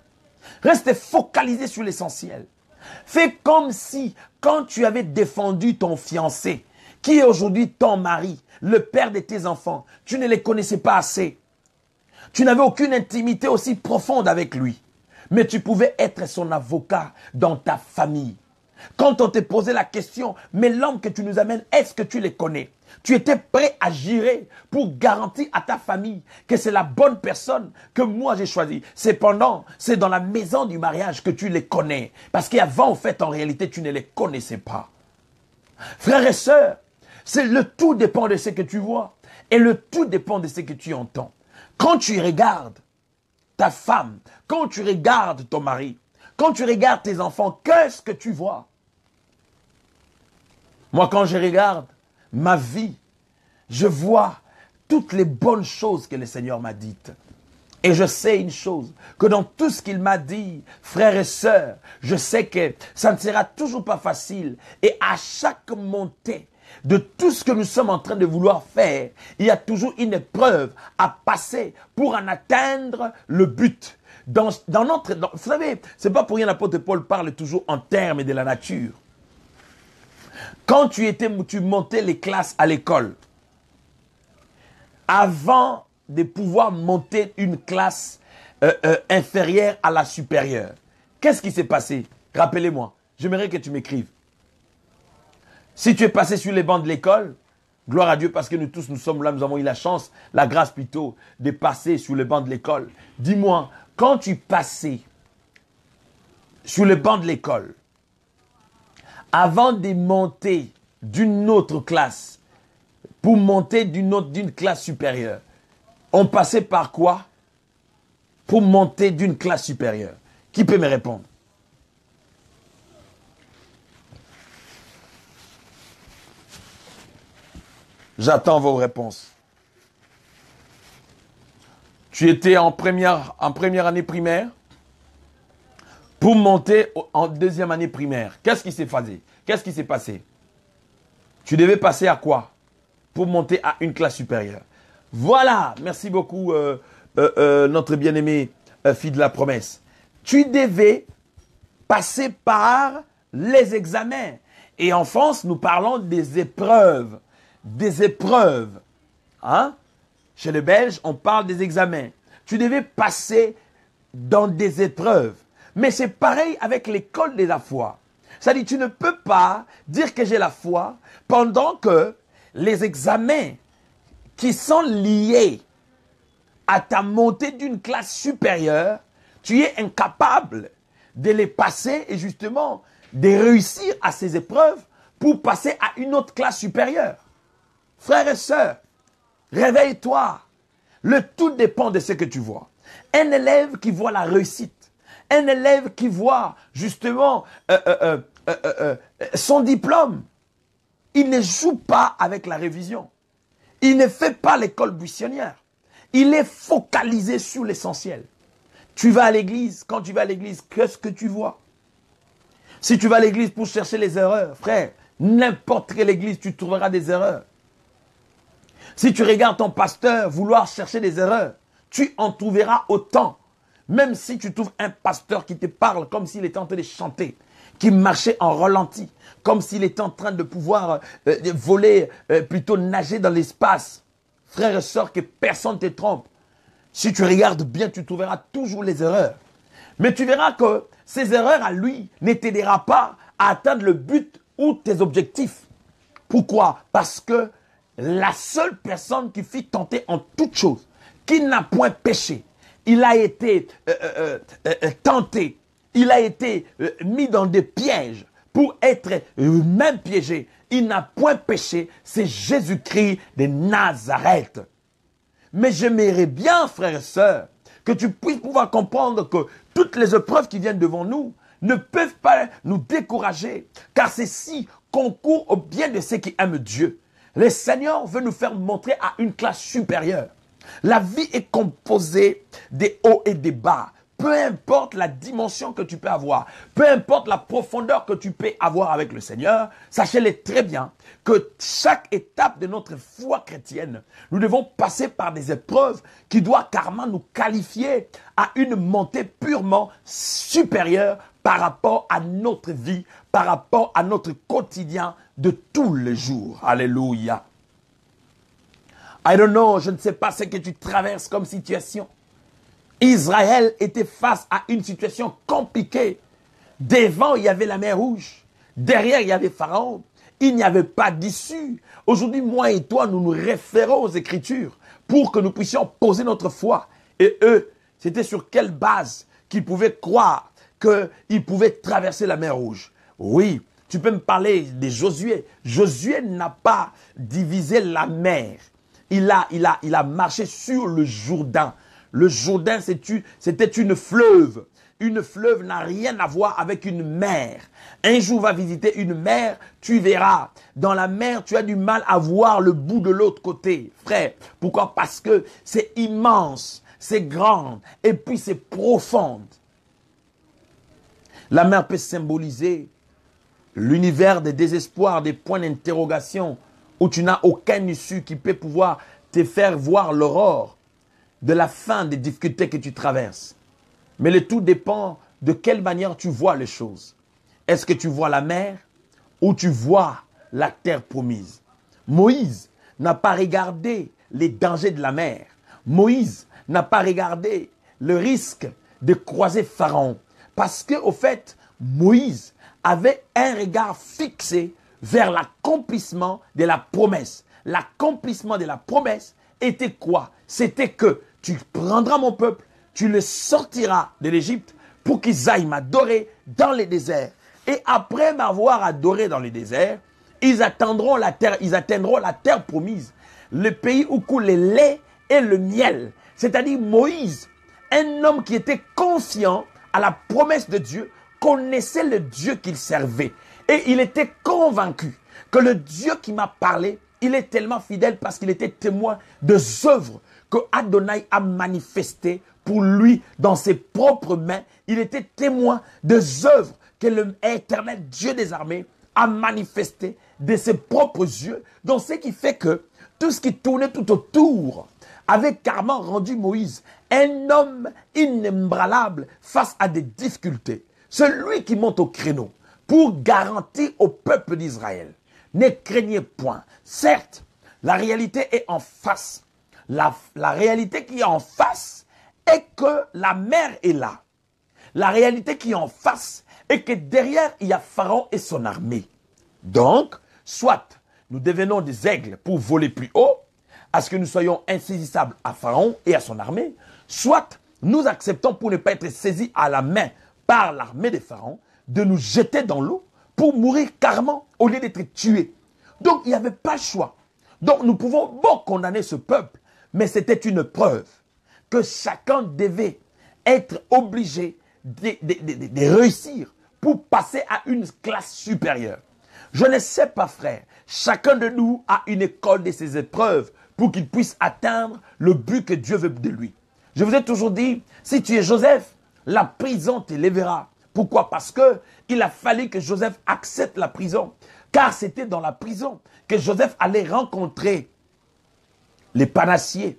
Reste focalisé sur l'essentiel. Fais comme si, quand tu avais défendu ton fiancé, qui est aujourd'hui ton mari, le père de tes enfants, tu ne les connaissais pas assez. Tu n'avais aucune intimité aussi profonde avec lui. Mais tu pouvais être son avocat dans ta famille. Quand on te posait la question, mais l'homme que tu nous amènes, est-ce que tu les connais? Tu étais prêt à gérer pour garantir à ta famille que c'est la bonne personne que moi j'ai choisie. Cependant, c'est dans la maison du mariage que tu les connais. Parce qu'avant, en fait, en réalité, tu ne les connaissais pas. Frères et sœurs, le tout dépend de ce que tu vois. Et le tout dépend de ce que tu entends. Quand tu regardes ta femme, quand tu regardes ton mari, quand tu regardes tes enfants, qu'est-ce que tu vois? Moi, quand je regarde ma vie, je vois toutes les bonnes choses que le Seigneur m'a dites. Et je sais une chose, que dans tout ce qu'il m'a dit, frères et sœurs, je sais que ça ne sera toujours pas facile. Et à chaque montée de tout ce que nous sommes en train de vouloir faire, il y a toujours une épreuve à passer pour en atteindre le but. Vous savez, c'est pas pour rien l'apôtre Paul parle toujours en termes de la nature. Quand tu montais les classes à l'école, avant de pouvoir monter une classe inférieure à la supérieure. Qu'est-ce qui s'est passé? Rappelez-moi. J'aimerais que tu m'écrives. Si tu es passé sur les bancs de l'école, gloire à Dieu parce que nous tous, nous sommes là, nous avons eu la chance, la grâce plutôt, de passer sur les bancs de l'école. Dis-moi, quand tu passais sur les bancs de l'école, avant de monter d'une autre classe, pour monter d'une classe supérieure, on passait par quoi pour monter d'une classe supérieure? Qui peut me répondre? J'attends vos réponses. Tu étais en première année primaire pour monter en deuxième année primaire. Qu'est-ce qui s'est passé? Qu'est-ce qui s'est passé? Tu devais passer à quoi pour monter à une classe supérieure? Voilà, merci beaucoup notre bien-aimé fille de la promesse. Tu devais passer par les examens. Et en France, nous parlons des épreuves. Des épreuves. Hein? Chez les Belges, on parle des examens. Tu devais passer dans des épreuves. Mais c'est pareil avec l'école de la foi. C'est-à-dire, tu ne peux pas dire que j'ai la foi pendant que les examens qui sont liés à ta montée d'une classe supérieure, tu es incapable de les passer et justement de réussir à ces épreuves pour passer à une autre classe supérieure. Frères et sœurs, réveille-toi. Le tout dépend de ce que tu vois. Un élève qui voit la réussite, un élève qui voit justement son diplôme, il ne joue pas avec la révision. Il ne fait pas l'école buissonnière. Il est focalisé sur l'essentiel. Tu vas à l'église, quand tu vas à l'église, qu'est-ce que tu vois? Si tu vas à l'église pour chercher les erreurs, frère, n'importe quelle église, tu trouveras des erreurs. Si tu regardes ton pasteur vouloir chercher des erreurs, tu en trouveras autant. Même si tu trouves un pasteur qui te parle comme s'il était en train de chanter, qui marchait en ralenti, comme s'il était en train de pouvoir voler, plutôt nager dans l'espace. Frères et sœurs, que personne ne te trompe. Si tu regardes bien, tu trouveras toujours les erreurs. Mais tu verras que ces erreurs à lui ne t'aideront pas à atteindre le but ou tes objectifs. Pourquoi? Parce que la seule personne qui fut tentée en toute chose, qui n'a point péché, il a été tenté, il a été mis dans des pièges pour être même piégé. Il n'a point péché, c'est Jésus-Christ de Nazareth. Mais j'aimerais bien, frères et sœurs, que tu puisses pouvoir comprendre que toutes les épreuves qui viennent devant nous ne peuvent pas nous décourager, car ceci concourt au bien de ceux qui aiment Dieu. Le Seigneur veut nous faire montrer à une classe supérieure. La vie est composée des hauts et des bas. Peu importe la dimension que tu peux avoir, peu importe la profondeur que tu peux avoir avec le Seigneur, sachez-le très bien que chaque étape de notre foi chrétienne, nous devons passer par des épreuves qui doivent carrément nous qualifier à une montée purement supérieure par rapport à notre vie, par rapport à notre quotidien de tous les jours. Alléluia. I don't know, je ne sais pas ce que tu traverses comme situation. Israël était face à une situation compliquée. Devant, il y avait la mer Rouge. Derrière, il y avait Pharaon. Il n'y avait pas d'issue. Aujourd'hui, moi et toi, nous nous référons aux Écritures pour que nous puissions poser notre foi. Et eux, c'était sur quelle base qu'ils pouvaient croire qu'ils pouvaient traverser la mer Rouge? Oui, tu peux me parler de Josué. Josué n'a pas divisé la mer. Il a marché sur le Jourdain. Le Jourdain, c'était une fleuve. Une fleuve n'a rien à voir avec une mer. Un jour, va visiter une mer, tu verras. Dans la mer, tu as du mal à voir le bout de l'autre côté, frère. Pourquoi? Parce que c'est immense, c'est grand, et puis c'est profond. La mer peut symboliser l'univers des désespoirs, des points d'interrogation, où tu n'as aucun issue qui peut pouvoir te faire voir l'aurore de la fin des difficultés que tu traverses. Mais le tout dépend de quelle manière tu vois les choses. Est-ce que tu vois la mer ou tu vois la terre promise? Moïse n'a pas regardé les dangers de la mer. Moïse n'a pas regardé le risque de croiser Pharaon. Parce que, au fait, Moïse avait un regard fixé vers l'accomplissement de la promesse. L'accomplissement de la promesse était quoi? C'était que tu prendras mon peuple, tu le sortiras de l'Égypte pour qu'ils aillent m'adorer dans les déserts. Et après m'avoir adoré dans les déserts, ils atteindront la terre promise, le pays où coule le lait et le miel. C'est-à-dire Moïse, un homme qui était confiant à la promesse de Dieu, connaissait le Dieu qu'il servait. Et il était convaincu que le Dieu qui m'a parlé, il est tellement fidèle parce qu'il était témoin des œuvres que Adonai a manifestées pour lui dans ses propres mains. Il était témoin des œuvres que l'Éternel Dieu des armées a manifestées de ses propres yeux. Donc ce qui fait que tout ce qui tournait tout autour avait carrément rendu Moïse un homme inébranlable face à des difficultés. Celui qui monte au créneau pour garantir au peuple d'Israël. Ne craignez point. Certes, la réalité est en face. La réalité qui est en face est que la mer est là. La réalité qui est en face est que derrière, il y a Pharaon et son armée. Donc, soit nous devenons des aigles pour voler plus haut, à ce que nous soyons insaisissables à Pharaon et à son armée, soit nous acceptons pour ne pas être saisis à la main par l'armée de Pharaon, de nous jeter dans l'eau pour mourir carrément au lieu d'être tués. Donc, il n'y avait pas le choix. Donc, nous pouvons bon condamner ce peuple, mais c'était une preuve que chacun devait être obligé de réussir pour passer à une classe supérieure. Je ne sais pas, frère, chacun de nous a une école de ses épreuves pour qu'il puisse atteindre le but que Dieu veut de lui. Je vous ai toujours dit, si tu es Joseph, la prison t'élèvera. Pourquoi? Parce que il a fallu que Joseph accepte la prison. Car c'était dans la prison que Joseph allait rencontrer les panassiers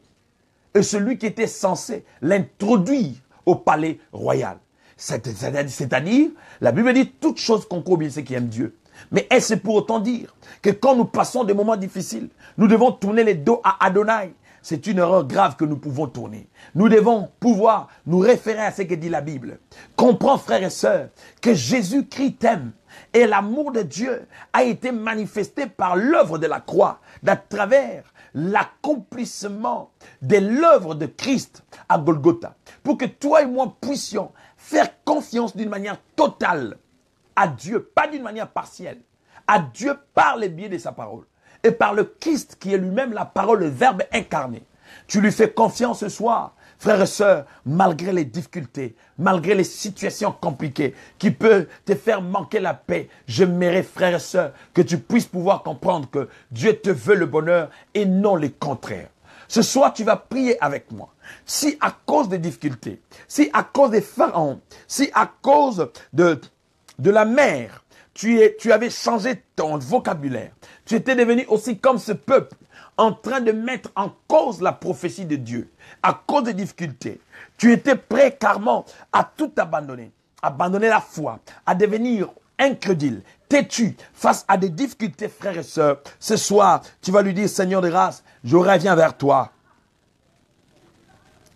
et celui qui était censé l'introduire au palais royal. C'est-à-dire, la Bible dit toute chose concourt bien ceux qui aiment Dieu. Mais est-ce pour autant dire que quand nous passons des moments difficiles, nous devons tourner les dos à Adonai? C'est une erreur grave que nous pouvons tourner. Nous devons pouvoir nous référer à ce que dit la Bible. Comprends, frères et sœurs, que Jésus-Christ t'aime. Et l'amour de Dieu a été manifesté par l'œuvre de la croix, à travers l'accomplissement de l'œuvre de Christ à Golgotha. Pour que toi et moi puissions faire confiance d'une manière totale à Dieu, pas d'une manière partielle, à Dieu par le biais de sa parole et par le Christ qui est lui-même la parole, le Verbe incarné. Tu lui fais confiance ce soir, frères et sœurs, malgré les difficultés, malgré les situations compliquées qui peuvent te faire manquer la paix. J'aimerais, frères et sœurs, que tu puisses pouvoir comprendre que Dieu te veut le bonheur et non le contraire. Ce soir, tu vas prier avec moi. Si à cause des difficultés, si à cause des pharaons, si à cause de la mer, tu avais changé ton vocabulaire. Tu étais devenu aussi comme ce peuple, en train de mettre en cause la prophétie de Dieu. À cause des difficultés, tu étais prêt carrément à tout abandonner. Abandonner la foi, à devenir incrédule, têtu, face à des difficultés, frères et sœurs. Ce soir, tu vas lui dire, Seigneur de grâce, je reviens vers toi.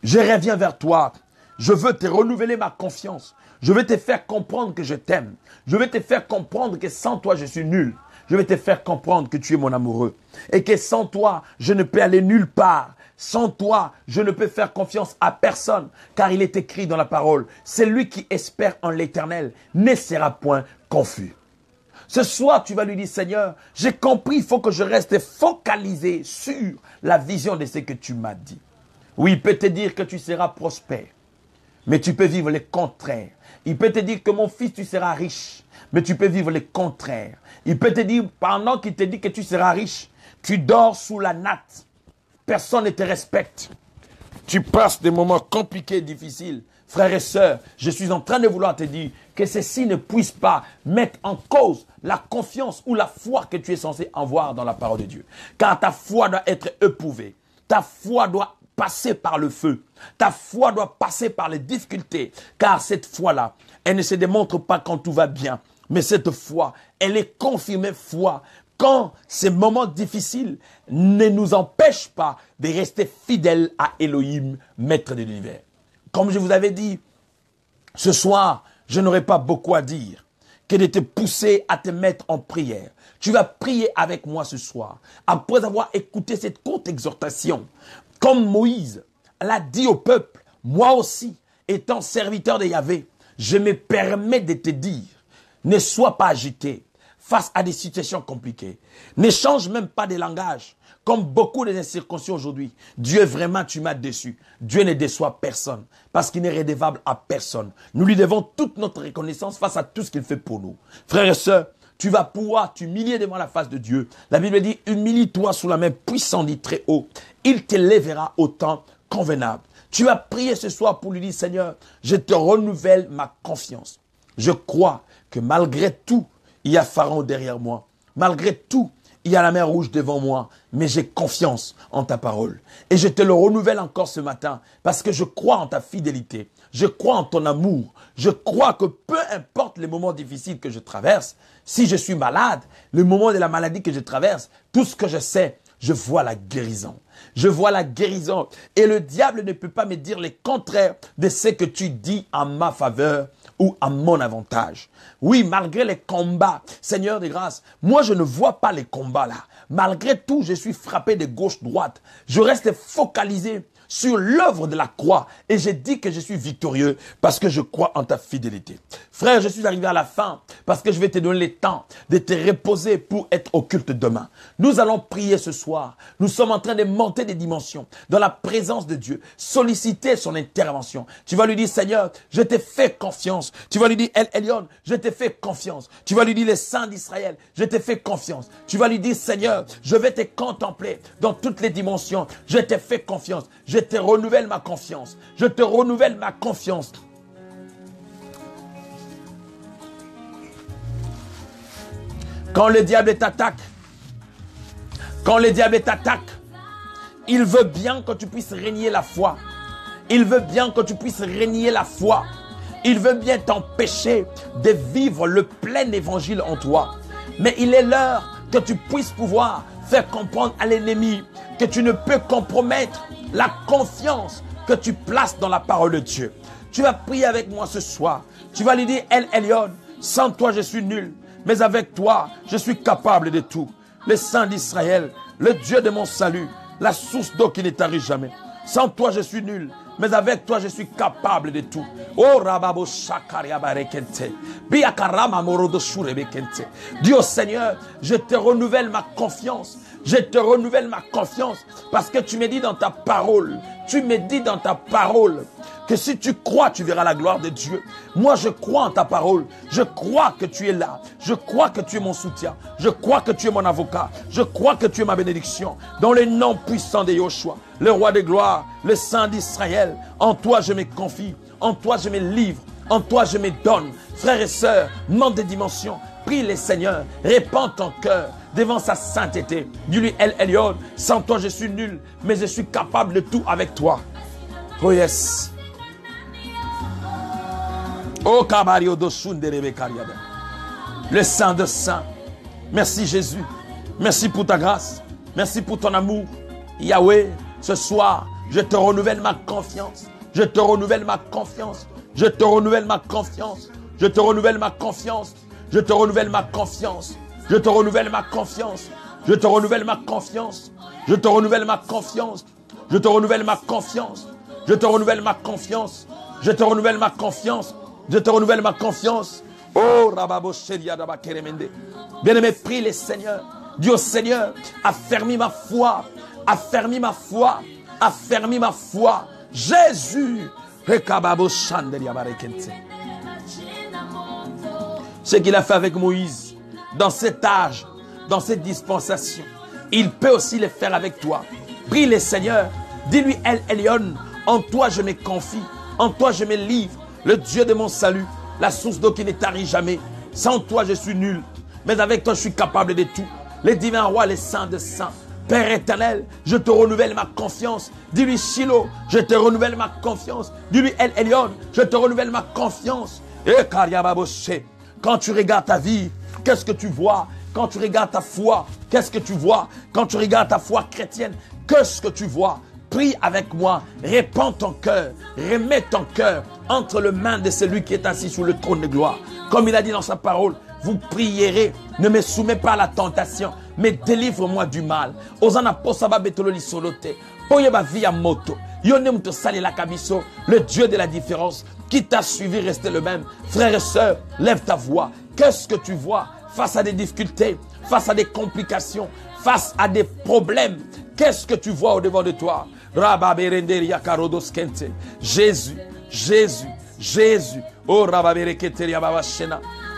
Je reviens vers toi. Je veux te renouveler ma confiance. Je vais te faire comprendre que je t'aime. Je vais te faire comprendre que sans toi, je suis nul. Je vais te faire comprendre que tu es mon amoureux. Et que sans toi, je ne peux aller nulle part. Sans toi, je ne peux faire confiance à personne. Car il est écrit dans la parole, celui qui espère en l'Éternel ne sera point confus. Ce soir, tu vas lui dire, Seigneur, j'ai compris, il faut que je reste focalisé sur la vision de ce que tu m'as dit. Oui, il peut te dire que tu seras prospère. Mais tu peux vivre le contraire. Il peut te dire que mon fils, tu seras riche. Mais tu peux vivre le contraire. Il peut te dire, pendant qu'il te dit que tu seras riche, tu dors sous la natte. Personne ne te respecte. Tu passes des moments compliqués, difficiles. Frères et sœurs, je suis en train de vouloir te dire que ceci ne puisse pas mettre en cause la confiance ou la foi que tu es censé avoir dans la parole de Dieu. Car ta foi doit être éprouvée. Ta foi doit passer par le feu. Ta foi doit passer par les difficultés. Car cette foi-là, elle ne se démontre pas quand tout va bien. Mais cette foi, elle est confirmée foi quand ces moments difficiles ne nous empêchent pas de rester fidèles à Elohim, maître de l'univers. Comme je vous avais dit, ce soir, je n'aurai pas beaucoup à dire que de te pousser à te mettre en prière. Tu vas prier avec moi ce soir. Après avoir écouté cette courte exhortation, comme Moïse l'a dit au peuple, moi aussi, étant serviteur de Yahvé, je me permets de te dire, ne sois pas agité face à des situations compliquées. Ne change même pas de langage. Comme beaucoup des circonstances aujourd'hui, Dieu vraiment, tu m'as déçu. Dieu ne déçoit personne parce qu'il n'est redevable à personne. Nous lui devons toute notre reconnaissance face à tout ce qu'il fait pour nous. Frères et sœurs, tu vas pouvoir t'humilier devant la face de Dieu. La Bible dit, humilie-toi sous la main puissante du Très-Haut. Il te lèvera au temps convenable. Tu vas prier ce soir pour lui dire, Seigneur, je te renouvelle ma confiance. Je crois que malgré tout, il y a Pharaon derrière moi. Malgré tout, il y a la mer rouge devant moi, mais j'ai confiance en ta parole. Et je te le renouvelle encore ce matin, parce que je crois en ta fidélité. Je crois en ton amour. Je crois que peu importe les moments difficiles que je traverse, si je suis malade, le moment de la maladie que je traverse, tout ce que je sais, je vois la guérison. Je vois la guérison. Et le diable ne peut pas me dire le contraire de ce que tu dis en ma faveur ou à mon avantage. Oui, malgré les combats, Seigneur de grâce, moi je ne vois pas les combats là. Malgré tout, je suis frappé de gauche-droite. Je reste focalisé sur l'œuvre de la croix et je dis que je suis victorieux parce que je crois en ta fidélité. Frère, je suis arrivé à la fin parce que je vais te donner le temps de te reposer pour être au culte demain. Nous allons prier ce soir. Nous sommes en train de monter des dimensions dans la présence de Dieu, solliciter son intervention. Tu vas lui dire, Seigneur, je te fais confiance. Tu vas lui dire, El Elyon, je te fais confiance. Tu vas lui dire, les saints d'Israël, je te fais confiance. Tu vas lui dire, Seigneur, je vais te contempler dans toutes les dimensions. Je te fais confiance. Je te renouvelle ma confiance. Je te renouvelle ma confiance. Quand le diable t'attaque, il veut bien que tu puisses régner la foi. Il veut bien que tu puisses régner la foi. Il veut bien t'empêcher de vivre le plein évangile en toi. Mais il est l'heure que tu puisses pouvoir faire comprendre à l'ennemi que tu ne peux compromettre la confiance que tu places dans la parole de Dieu. Tu vas prier avec moi ce soir. Tu vas lui dire, El Elyon, sans toi je suis nul, mais avec toi je suis capable de tout. Le Saint d'Israël, le Dieu de mon salut, la source d'eau qui ne tarit jamais. Sans toi je suis nul, mais avec toi je suis capable de tout. Oh Rababo Shakaria Barekente, Biakarama Morodo Shurebekente. Dieu Seigneur, je te renouvelle ma confiance. Je te renouvelle ma confiance parce que tu me dis dans ta parole, que si tu crois, tu verras la gloire de Dieu. Moi, je crois en ta parole. Je crois que tu es là. Je crois que tu es mon soutien. Je crois que tu es mon avocat. Je crois que tu es ma bénédiction. Dans le nom puissant de Yoshua, le roi de gloire, le Saint d'Israël, en toi je me confie, en toi je me livre, en toi je me donne. Frères et sœurs, monte des dimensions. Prie les Seigneurs, répands ton cœur devant sa sainteté. Dis-lui, El Elyon, sans toi je suis nul, mais je suis capable de tout avec toi. Oh yes. Oh Kabario Doshunderebe Kariada. Le Saint de Saints. Merci Jésus. Merci pour ta grâce. Merci pour ton amour. Yahweh, ce soir, je te renouvelle ma confiance. Je te renouvelle ma confiance. Je te renouvelle ma confiance. Je te renouvelle ma confiance. Je te renouvelle ma confiance. Je te renouvelle ma confiance. Je te renouvelle ma confiance. Je te renouvelle ma confiance. Je te renouvelle ma confiance. Je te renouvelle ma confiance. Je te renouvelle ma confiance. Je te renouvelle ma confiance. Oh Rababo Sheria Daba Keremende. Bien-aimé, prie les Seigneurs. Dis au Seigneur, affermis ma foi. Affermis ma foi. Affermis ma foi. Jésus. Rekababo Shanderia Barekente. Ce qu'il a fait avec Moïse, dans cet âge, dans cette dispensation, il peut aussi le faire avec toi. Prie le Seigneur, dis-lui, El Elyon, en toi je me confie, en toi je me livre, le Dieu de mon salut, la source d'eau qui ne tarit jamais. Sans toi je suis nul, mais avec toi je suis capable de tout. Les divins rois, les saints de saints, Père éternel, je te renouvelle ma confiance. Dis-lui, Shiloh, je te renouvelle ma confiance. Dis-lui, El Elyon, je te renouvelle ma confiance. Et Kariababoshe. Quand tu regardes ta vie, qu'est-ce que tu vois? quand tu regardes ta foi, qu'est-ce que tu vois? Quand tu regardes ta foi chrétienne, qu'est-ce que tu vois? Prie avec moi, répands ton cœur, remets ton cœur entre les mains de celui qui est assis sur le trône de gloire. Comme il a dit dans sa parole, vous prierez, ne me soumets pas à la tentation, mais délivre-moi du mal. Osana posaba betolo li solote, poyeba via moto, yone muto sali la kabiso, le Dieu de la différence, qui t'a suivi, restez le même. Frères et sœurs, lève ta voix. Qu'est-ce que tu vois face à des difficultés, face à des complications, face à des problèmes? Qu'est-ce que tu vois au-devant de toi? Jésus, Jésus, Jésus. Oh,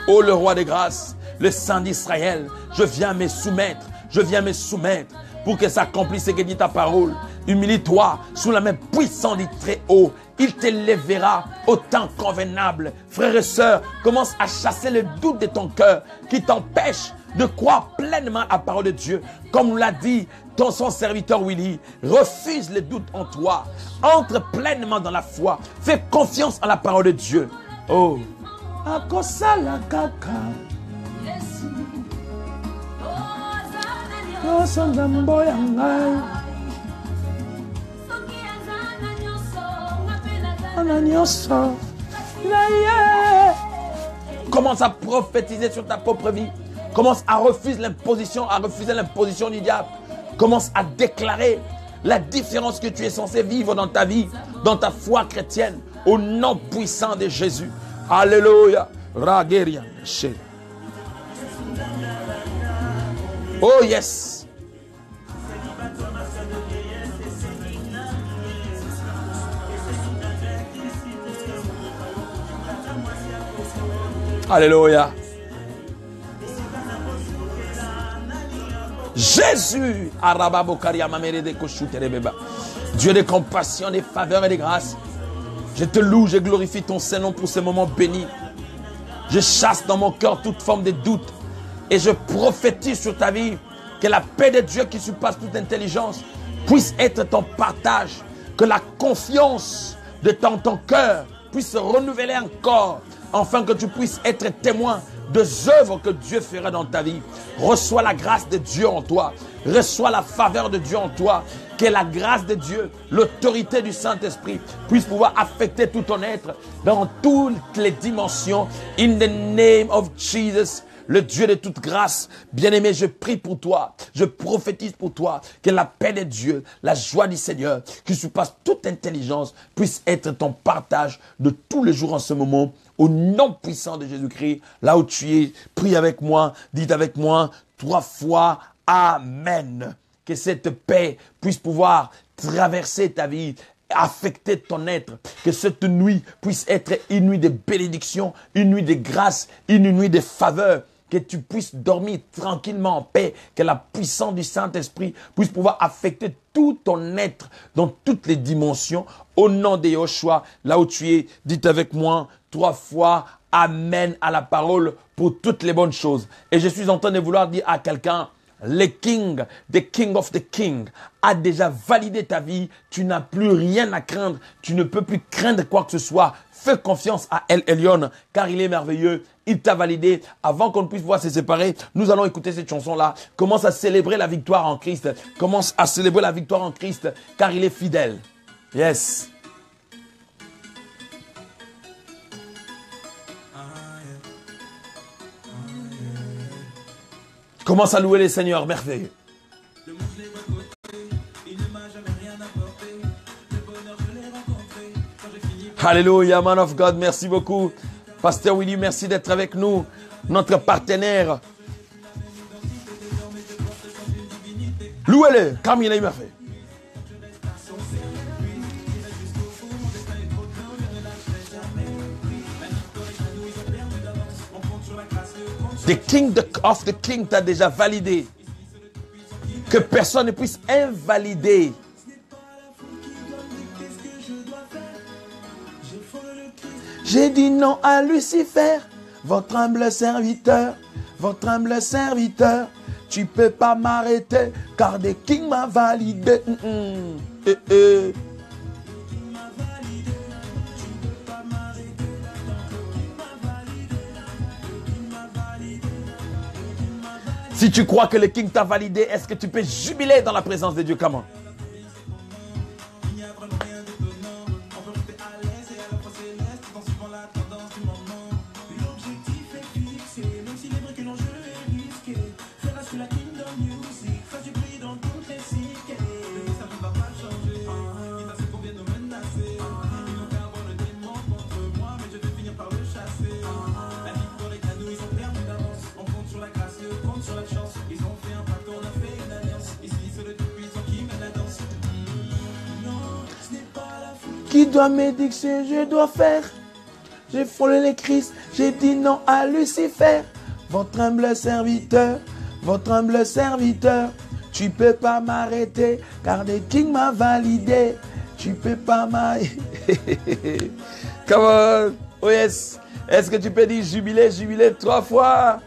oh le roi de grâce, le Saint d'Israël, je viens me soumettre, pour que s'accomplisse ce que dit ta parole. Humilie-toi sous la main puissante du Très-Haut. Il t'élèvera au temps convenable. Frères et sœurs, commence à chasser le doute de ton cœur qui t'empêche de croire pleinement à la parole de Dieu. Comme nous l'a dit son serviteur Willy, refuse le doute en toi. Entre pleinement dans la foi. Fais confiance en la parole de Dieu. Oh. Akosala kaka. Commence à prophétiser sur ta propre vie. Commence à refuser l'imposition du diable. Commence à déclarer la différence que tu es censé vivre dans ta vie, dans ta foi chrétienne, au nom puissant de Jésus. Alléluia. Oh yes. Alléluia. Jésus, Dieu de compassion, de faveur et de grâce, je te loue, je glorifie ton Saint-Nom pour ce moment béni. Je chasse dans mon cœur toute forme de doute et je prophétise sur ta vie que la paix de Dieu qui surpasse toute intelligence puisse être ton partage, que la confiance de ton cœur puisse se renouveler encore, afin que tu puisses être témoin des œuvres que Dieu fera dans ta vie. Reçois la grâce de Dieu en toi. Reçois la faveur de Dieu en toi. Que la grâce de Dieu, l'autorité du Saint-Esprit puisse pouvoir affecter tout ton être dans toutes les dimensions. In the name of Jesus, le Dieu de toute grâce, bien-aimé, je prie pour toi, je prophétise pour toi, que la paix de Dieu, la joie du Seigneur, qui surpasse toute intelligence, puisse être ton partage de tous les jours en ce moment, au nom puissant de Jésus-Christ. Là où tu es, prie avec moi, dites avec moi 3 fois Amen. Que cette paix puisse pouvoir traverser ta vie, affecter ton être, que cette nuit puisse être une nuit de bénédiction, une nuit de grâce, une nuit de faveur, que tu puisses dormir tranquillement en paix, que la puissance du Saint-Esprit puisse pouvoir affecter tout ton être dans toutes les dimensions, au nom de Yoshua. Là où tu es, dites avec moi 3 fois Amen à la parole pour toutes les bonnes choses. Et je suis en train de vouloir dire à quelqu'un, le King, the King of the King, a déjà validé ta vie. Tu n'as plus rien à craindre. Tu ne peux plus craindre quoi que ce soit. Fais confiance à El Elyon, car il est merveilleux. Il t'a validé. Avant qu'on puisse pouvoir se séparer, nous allons écouter cette chanson-là. Commence à célébrer la victoire en Christ. Commence à célébrer la victoire en Christ, car il est fidèle. Yes. Commence à louer les Seigneurs merveilleux. Alléluia, man of God, merci beaucoup. Pasteur Willy, merci d'être avec nous, notre partenaire. Louez-le, comme il a fait. The King of the King t'a déjà validé. Que personne ne puisse invalider. J'ai dit non à Lucifer, votre humble serviteur, votre humble serviteur. Tu peux pas m'arrêter, car The King m'a validé. Si tu crois que le King t'a validé, est-ce que tu peux jubiler dans la présence de Dieu? Comment? Qui doit me dire ce que je dois faire? J'ai frôlé le Christ, j'ai dit non à Lucifer. Votre humble serviteur, tu peux pas m'arrêter, car le King m'a validé. Tu peux pas m'arrêter. Come on, oh yes. Est-ce que tu peux dire jubilé 3 fois?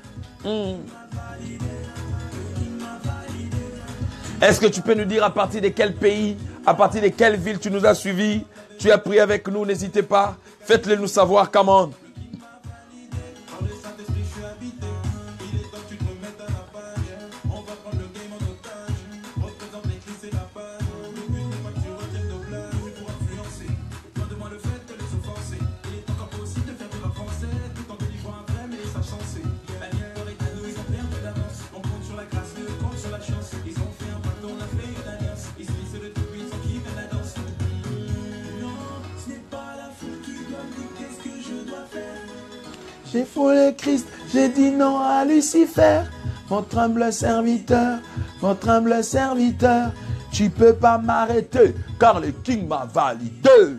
Est-ce que tu peux nous dire à partir de quel pays, à partir de quelle ville tu nous as suivis? Tu as prié avec nous, n'hésitez pas. Faites-le nous savoir, comment. J'ai frôlé Christ, j'ai dit non à Lucifer. Votre humble serviteur, tu peux pas m'arrêter, car le King m'a validé.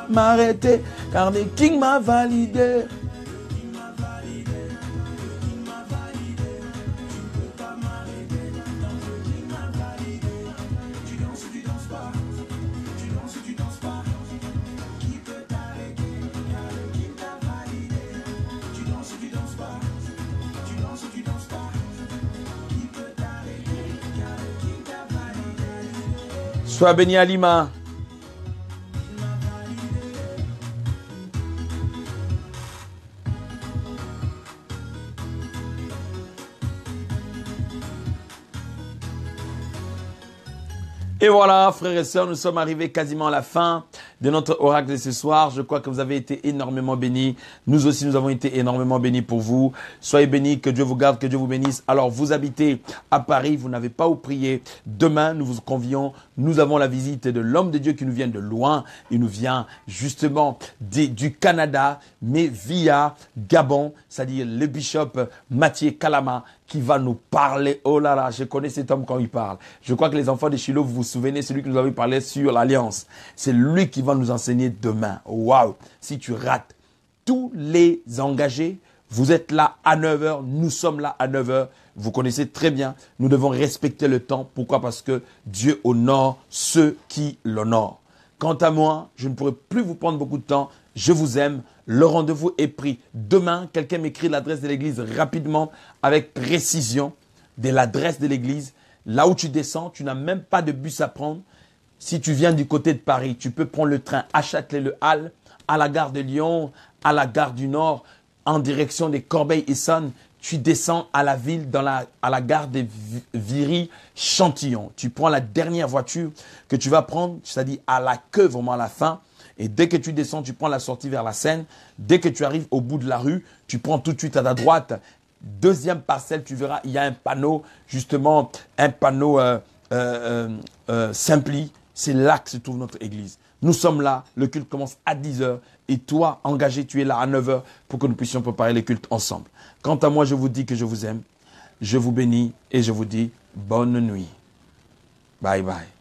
M'arrêter, car le King m'a validé. Sois béni, Alima. Et voilà, frères et sœurs, nous sommes arrivés quasiment à la fin de notre oracle de ce soir. Je crois que vous avez été énormément bénis. Nous aussi, nous avons été énormément bénis pour vous. Soyez bénis, que Dieu vous garde, que Dieu vous bénisse. Alors, vous habitez à Paris, vous n'avez pas où prier. Demain, nous vous convions. Nous avons la visite de l'homme de Dieu qui nous vient de loin. Il nous vient justement du Canada, mais via Gabon, c'est-à-dire le bishop Mathieu Kalama, qui va nous parler. Oh là là, je connais cet homme quand il parle. Je crois que les enfants de Shiloh, vous vous souvenez, c'est lui qui nous avait parlé sur l'Alliance. C'est lui qui va nous enseigner demain. Waouh! Si tu rates tous les engagés, vous êtes là à 9h, nous sommes là à 9h. Vous connaissez très bien, nous devons respecter le temps. Pourquoi? Parce que Dieu honore ceux qui l'honorent. Quant à moi, je ne pourrai plus vous prendre beaucoup de temps. Je vous aime. Le rendez-vous est pris. Demain, quelqu'un m'écrit l'adresse de l'église rapidement, avec précision, de l'adresse de l'église. Là où tu descends, tu n'as même pas de bus à prendre. Si tu viens du côté de Paris, tu peux prendre le train à Châtelet-le-Hall, à la gare de Lyon, à la gare du Nord, en direction des Corbeil-Essonnes. Tu descends à la ville, à la gare de Viry-Chantillon. Tu prends la dernière voiture que tu vas prendre, c'est-à-dire à la queue, vraiment à la fin. Et dès que tu descends, tu prends la sortie vers la Seine. Dès que tu arrives au bout de la rue, tu prends tout de suite à ta droite. Deuxième parcelle, tu verras, il y a un panneau, justement, un panneau Simpli. C'est là que se trouve notre église. Nous sommes là, le culte commence à 10h. Et toi, engagé, tu es là à 9h pour que nous puissions préparer le culte ensemble. Quant à moi, je vous dis que je vous aime, je vous bénis et je vous dis bonne nuit. Bye bye.